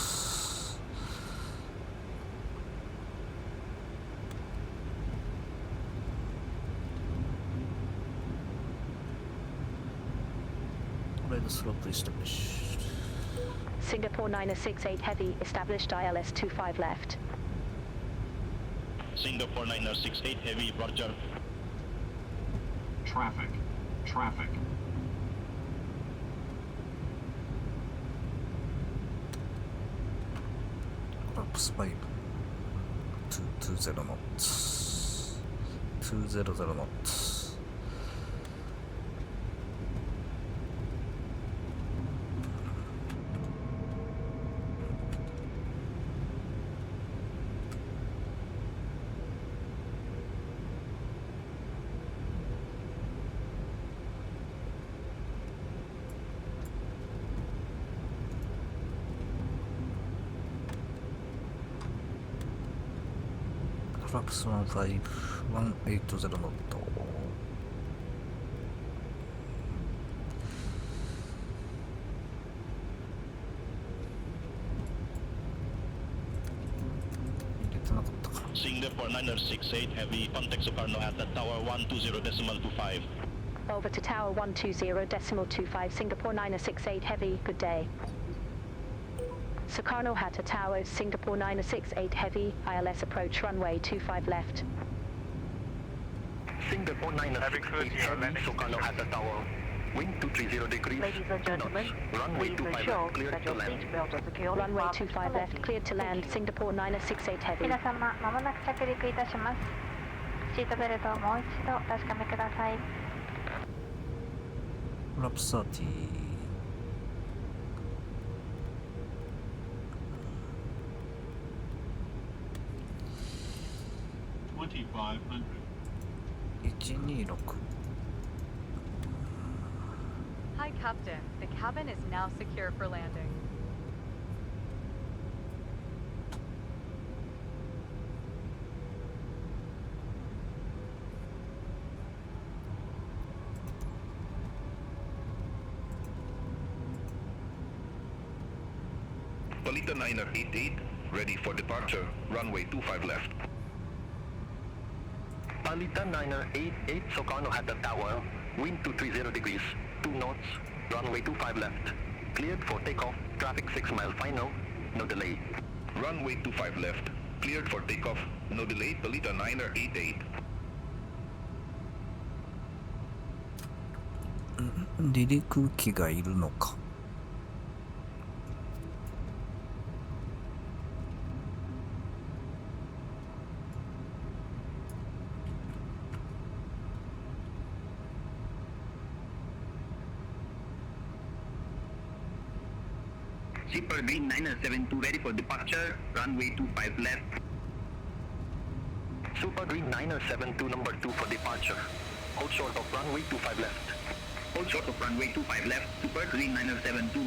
Slope established. Singapore 968 Heavy, established ILS 25 left. Singapore 968 Heavy, roger. Traffic. Flaps 5, 220 knots. 200 knots. フラップス15、180ノット。入れてなかったか。Singapore 968 Heavy, contact Sukarno at the tower 120.25. Over to tower 120.25, Singapore 968 Heavy, good day. Sukarno Hatta Tower, Singapore 968 Heavy, ILS approach runway 25 left. Singapore 968 Heavy, Sukarno Hatta Tower, wind 230 degrees. Ladies and gentlemen, runway please 25 ensure left, cleared that to your land. seatbelts are securely Runway fastened 25 left, cleared to land, Singapore 968 Heavy. 皆様、まもなく着陸いたします。シートベルトをもう一度お確かめください。フラップ30。126。Hi, Captain. The cabin is now secure for landing. Palita 988, ready for departure, runway 25 left. Palita 988, Sukarno Hatta Tower, wind 230 degrees, 2 knots, runway 25 left. Cleared for takeoff, traffic 6 mile final, no delay. Runway 25 left, cleared for takeoff, no delay, Palita 988. 離陸機がいるのか。Super Green 972 ready for departure, runway 25 left. Super Green 972 number 2 for departure. Hold short of runway 25 left. Hold short of runway 25 left, Super Green 972.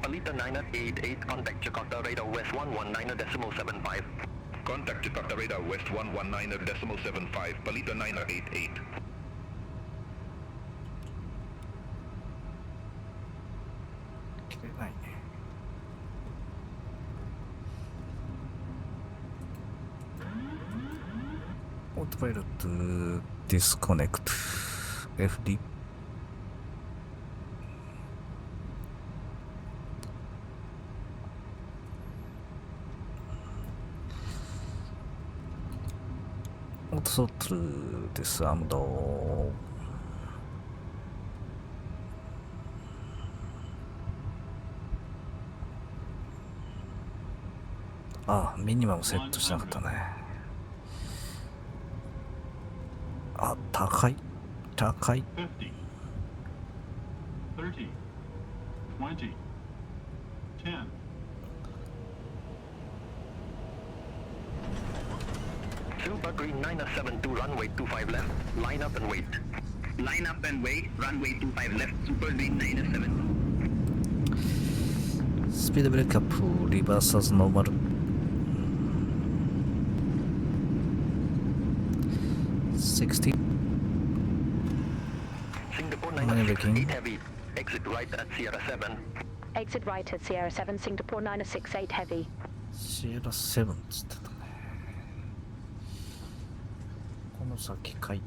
Palita 988, contact Jakarta radar west 119.75. Contact Jakarta radar west 119.75, Palita 988. 切れないね。オートパイロットディスコネクト FD。オートソットルディスアームド。あ、ミニマムセットしなかったね。あ、高い。高い。50, 30, 20, 10. Super Green 972 runway 25 left. Line up and wait. Line up and wait, runway 25 left, Super Green 972. スピードブレーキアップ、リバーサーズノーマル。60. Singapore 968 heavy. Exit right at Sierra 7. Exit right at Sierra 7, Singapore 968 Heavy. Sierra 7 つってたね。先かい。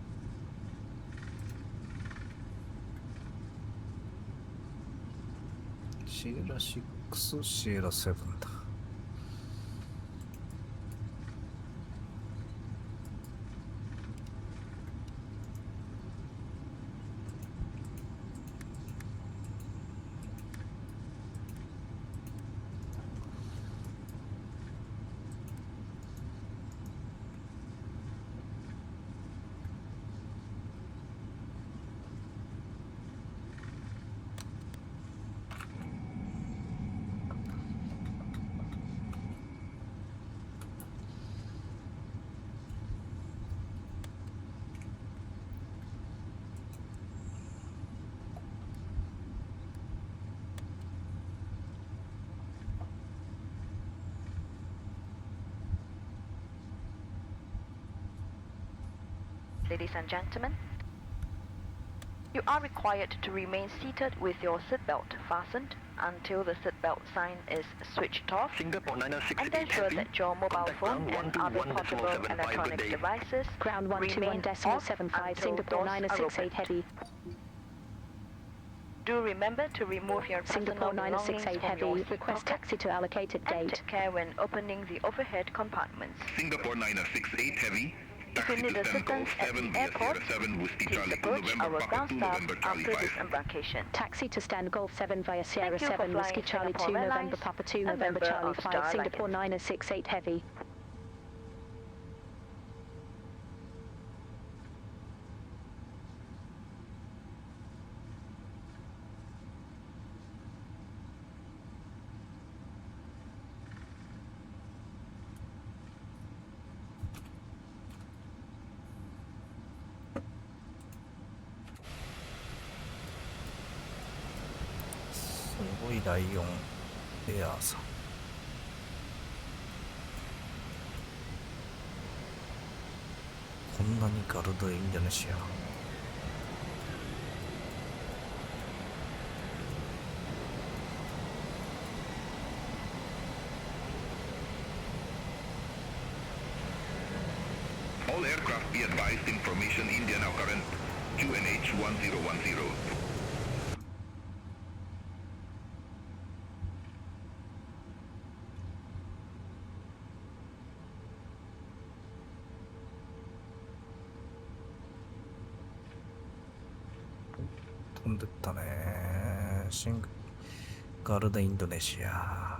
シエラ6、シエラ7だ。Ladies and gentlemen, you are required to remain seated with your seatbelt fastened until the seatbelt sign is switched off, and ensure that your mobile phone and other portable electronic devices Ground remain off 121.75 until Singapore doors are 968 opened. Heavy. Do remember to remove your personal Singapore belongings 968 from Heavy, your seat request pocket taxi to allocated and gate. take care when opening the overhead compartments. Singapore 968 Heavy. If you need assistance at the airport, please approach our ground staff after disembarkation. Taxi to stand Golf 7 via Sierra Thank you for 7 Whiskey flying Charlie 2 Singapore November Airlines, Papa 2 a November member Charlie of 5 Star Singapore Alliance. 968 Heavy.すごいライオンエアーさん。こんなにガルドインドネシア。All aircraft be advised information India now current QNH 1010. .飛んでったね。シンガルドインドネシア。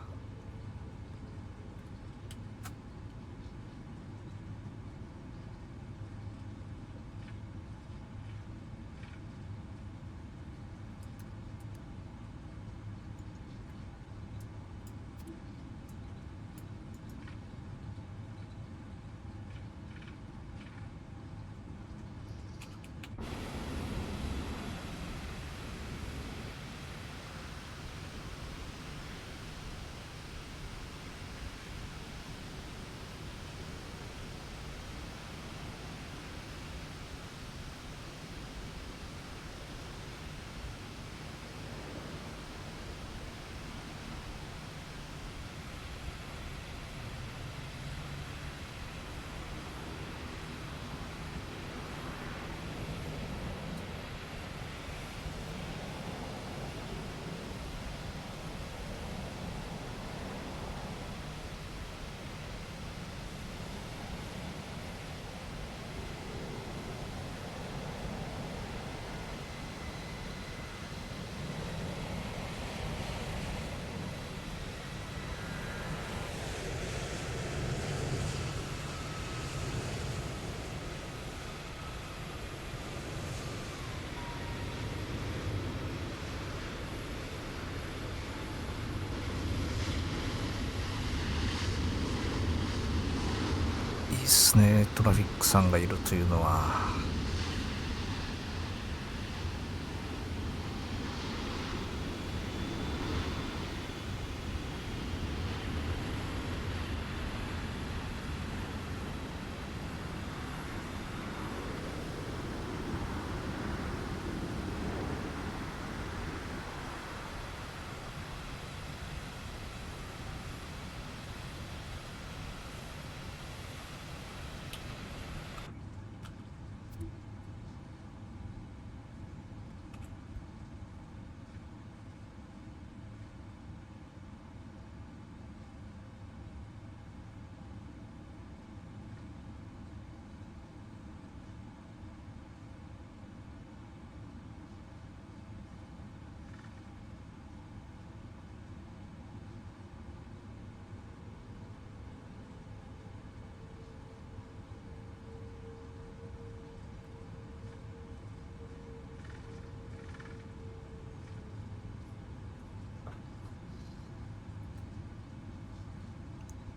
いいっすね、トラフィックさんがいるというのは。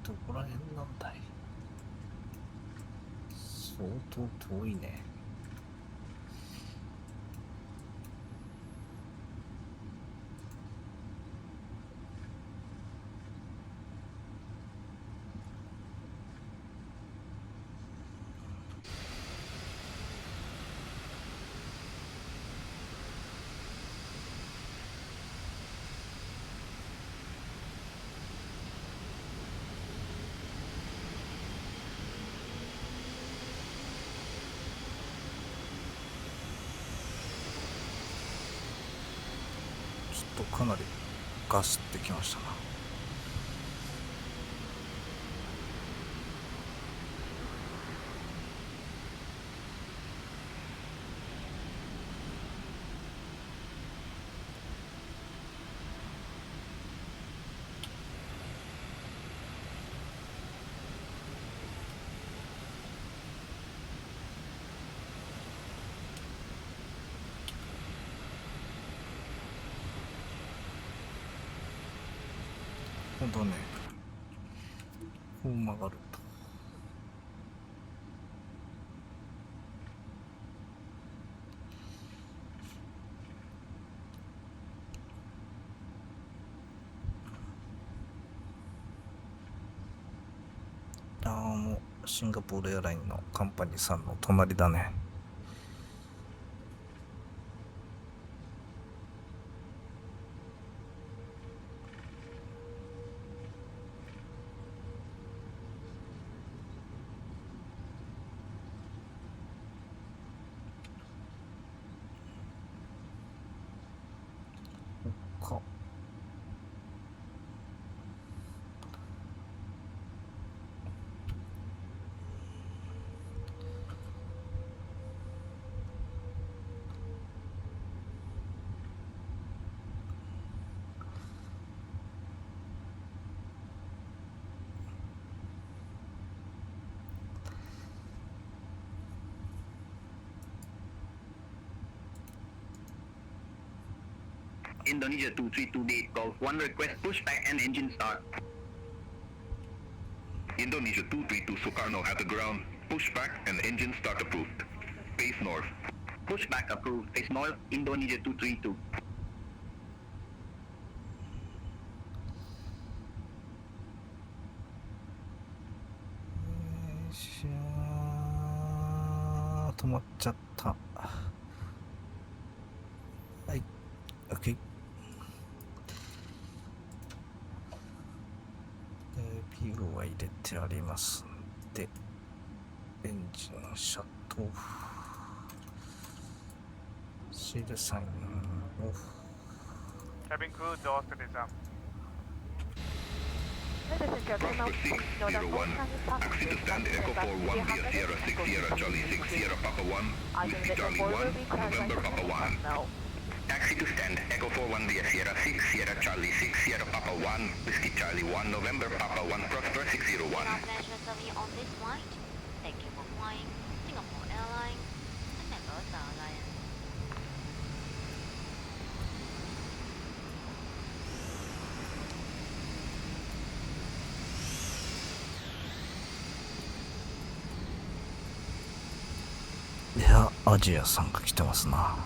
どこら辺なんだい。相当遠いね。かなりガスってきましたな。今度ね、こう曲がるともうシンガポールエアラインのカンパニーさんの隣だね。Indonesia 232D Golf 1 request pushback and engine start. Indonesia 232 Sukarno at the ground. Pushback and engine start approved. Face north. Pushback approved. Face north, Indonesia 232.止まっちゃった。はい、OK。ピグは入れてありますんで、エンジンシャットオフ、シールサインオフ。Cabin crew, doors to disarm. Oscar 601, taxi to stand Echo 41 via Sierra 6 Sierra Charlie 6 Sierra Papa 1, Whiskey Charlie 1, November Papa 1. Taxi to stand Echo 41 via Sierra 6 Sierra Charlie 6 Sierra Papa 1, Whiskey Charlie 1, November Papa 1, Prosper 601. On this flight, thank you for flying Singapore Airlines and Network Airlines.いや、アジアさんが来てますな。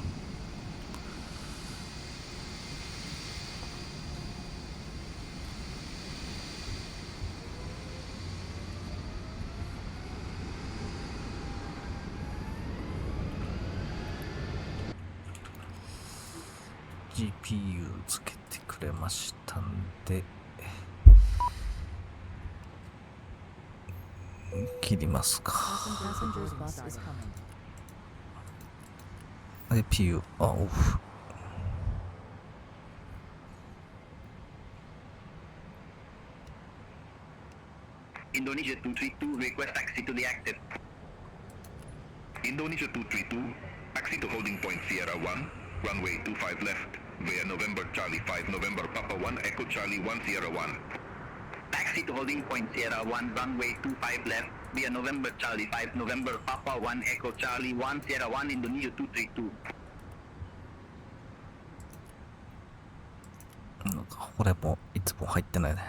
GPU つけてくれましたんで切りますか。PU オフ。Indonesia 232 request taxi to the active. Indonesia 232, taxi to holding point Sierra 1, runway 25 left, via November Charlie 5 November Papa 1 Echo Charlie 1 Sierra 1. Taxi to holding point Sierra 1, runway 25 left, via November Charlie 5 November Papa 1 Echo Charlie 1 Sierra 1 Indonesia 232. なんかこれもいつも入ってないね。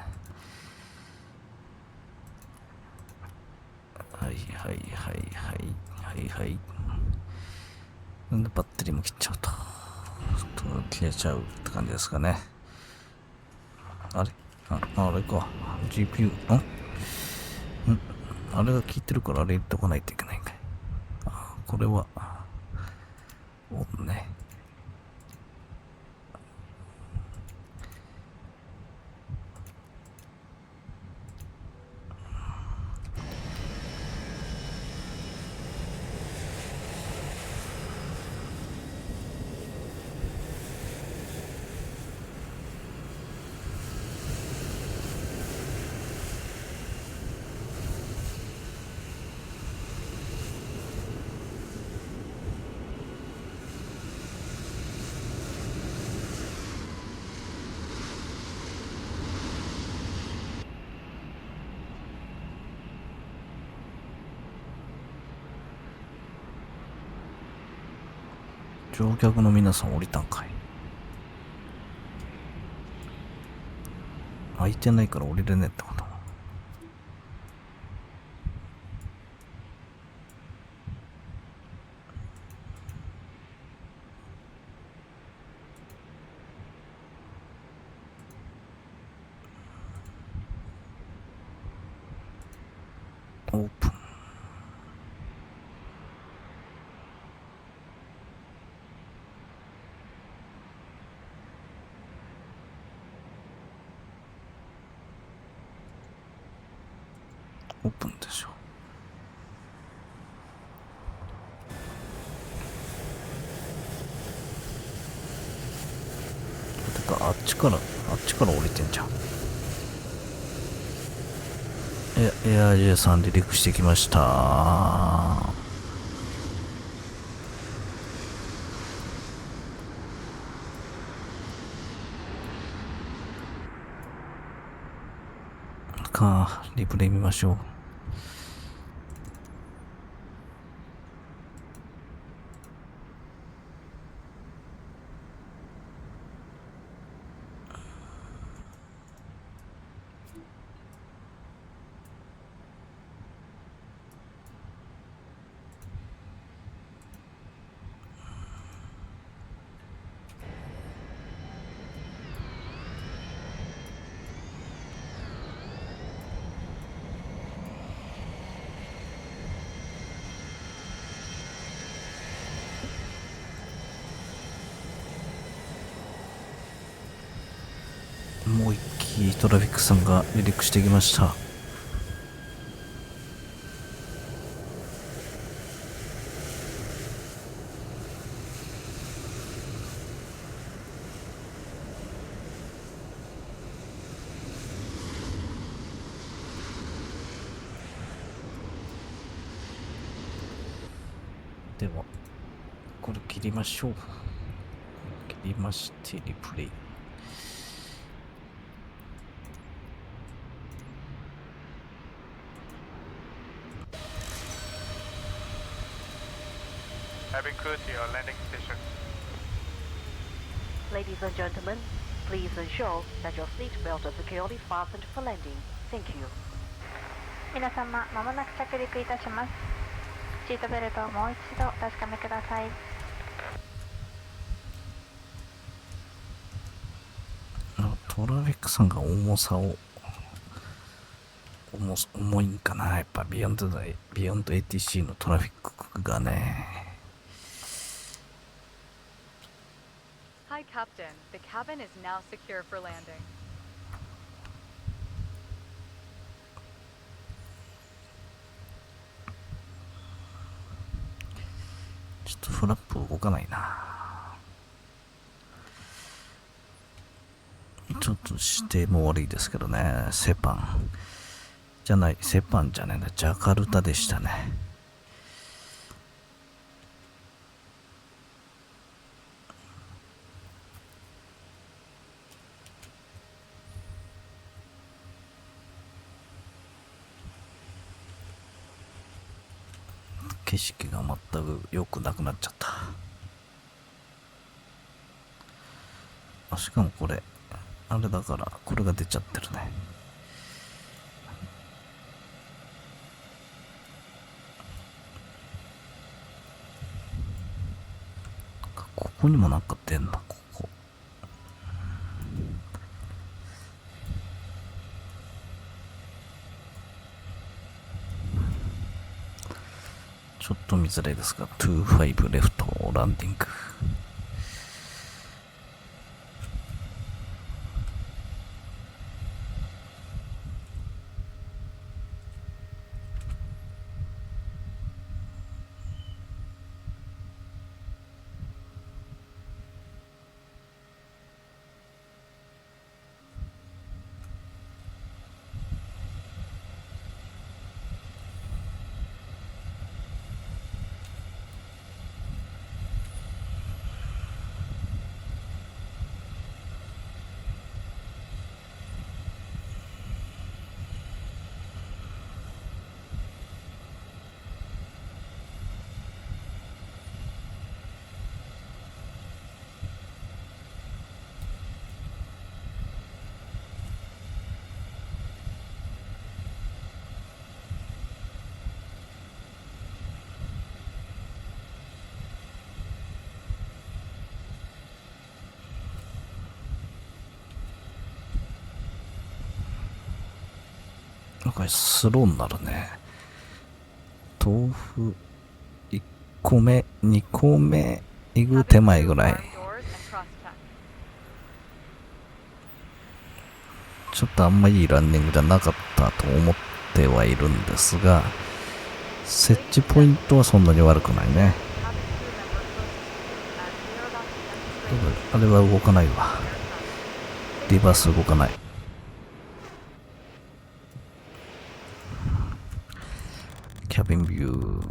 なんでバッテリーも切っちゃうと消えちゃうって感じですかね。あれか GPU あれが効いてるからあれ入れとかないといけないんかい。これはオンね。乗客の皆さん降りたんかい。空いてないから降りれねえってこと。オープン。オープンでしょ。てかあっちから降りてんじゃん。エアジェさん離陸してきました。リプレイ見ましょう。もう一機トラフィックさんが離陸してきました。ではこれ切りましょう。切りましてリプレイ。Cabin crew to your landing station. Ladies and gentlemen, please ensure that your seat belt is securely fastened for landing. Thank you. 皆様、まもなく着陸いたします。シートベルトをもう一度お確かめください。トラフィックさんが重いんかな。やっぱビヨンド ATC のトラフィックがね。Hi, Captain. The cabin is now secure for landing. ちょっとフラップ動かないな。ちょっと指定も悪いですけどね。セパンじゃない、ジャカルタでしたね。景色が全く良くなくなっちゃった。しかもこれあれだからこれが出ちゃってるね。こにもなんか出んな、ここ。ちょっと見づらいですが、25レフトランディング。なんかスローになるね。豆腐1個目、2個目、いぐ手前ぐらい。ちょっとあんまいいランニングじゃなかったと思ってはいるんですが、設置ポイントはそんなに悪くないね。あれは動かないわ。リバース動かない。キャビンビュー。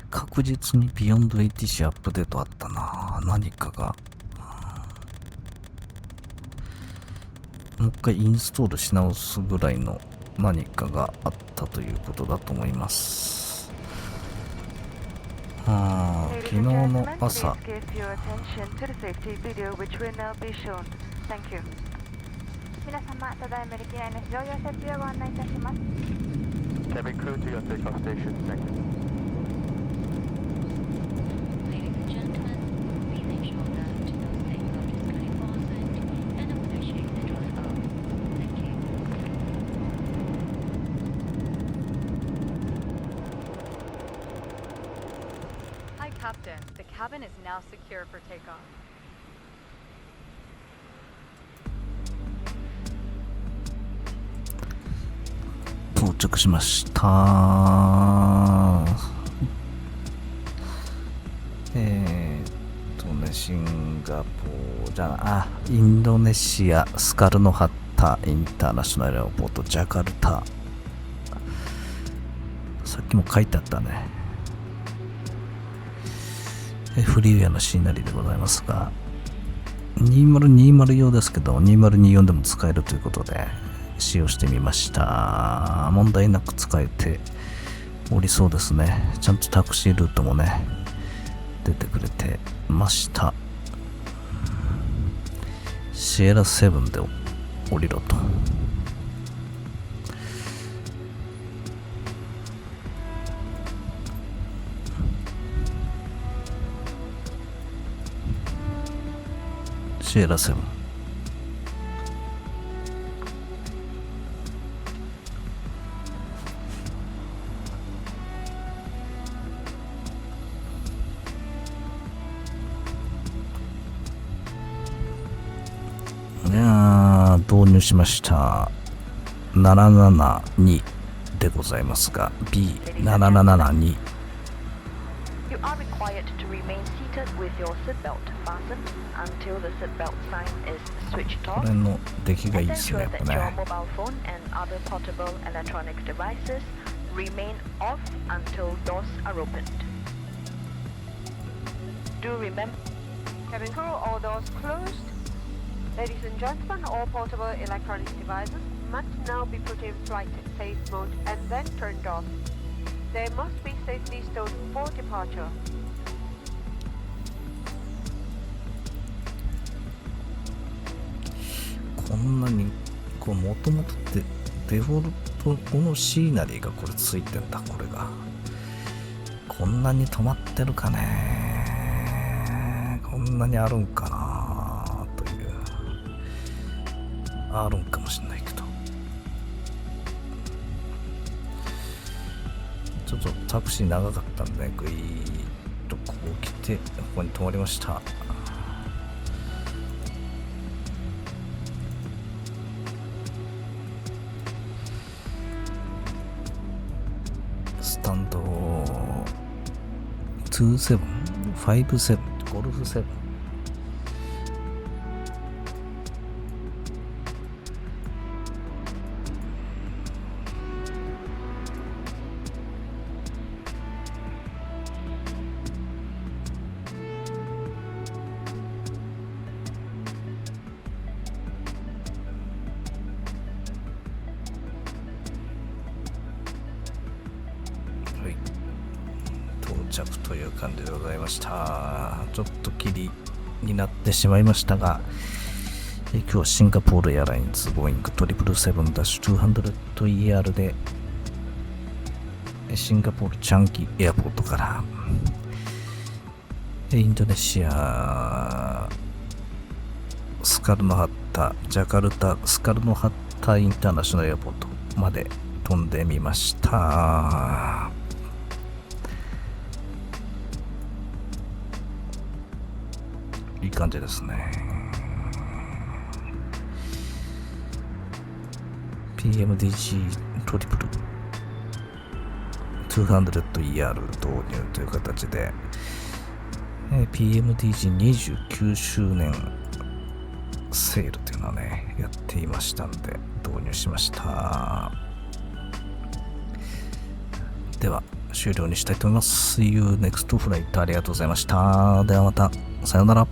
確実にビヨンド ATC アップデートあったな。何かがもう一回インストールし直すぐらいの何かがあったということだと思います。昨日の朝皆様、ただいま機内の非常用設備をご案内いたします。Cabin crew to your takeoff station. Thank you. Captain, the cabin is now secure for takeoff. 到着しました。シンガポーじゃあ、インドネシアスカルノハッタインターナショナルエアポートジャカルタ。さっきも書いてあったね。フリーウェアのシーナリーでございますが、2020用ですけど2024でも使えるということで使用してみました。問題なく使えておりそうですね。ちゃんとタクシールートもね出てくれてました。シエラ7で降りろと。シエラ7。導入しました772でございますが B772 You are required to remain seated with your seatbelt fastened until the seatbelt sign is switched off. これの出来がいいですね。 Ensure that your mobile phone and other portable electronic devices remain off until doors are opened. Do remember... Cabin crew, all doors closed. Ladies and gentlemen, all portable electronic devices must now be put in flight safe mode and then turned off. They must be safely stowed for departure. こんなにこうもともとってデフォルトこのシーナリーがこれついてんだ。これがこんなに止まってるかね。こんなにあるんかなという、あるんかもしれないけど、ちょっとタクシー長かったんでグイーッとこう来てここに止まりました。スタンド27、57、ゴルフ7。到着という感じでございました。ちょっと霧になってしまいましたが、今日はシンガポールエアラインズボーイング 777-200ER でシンガポールチャンキエアポートからインドネシアスカルノハッタジャカルタスカルノハッタインターナショナルエアポートまで飛んでみました。いい感じですね。PMDG トリプル 200ER 導入という形で、PMDG29 周年セールというのをねやっていましたんで導入しました。では終了にしたいと思います。See you next flight。ありがとうございました。ではまたさようなら。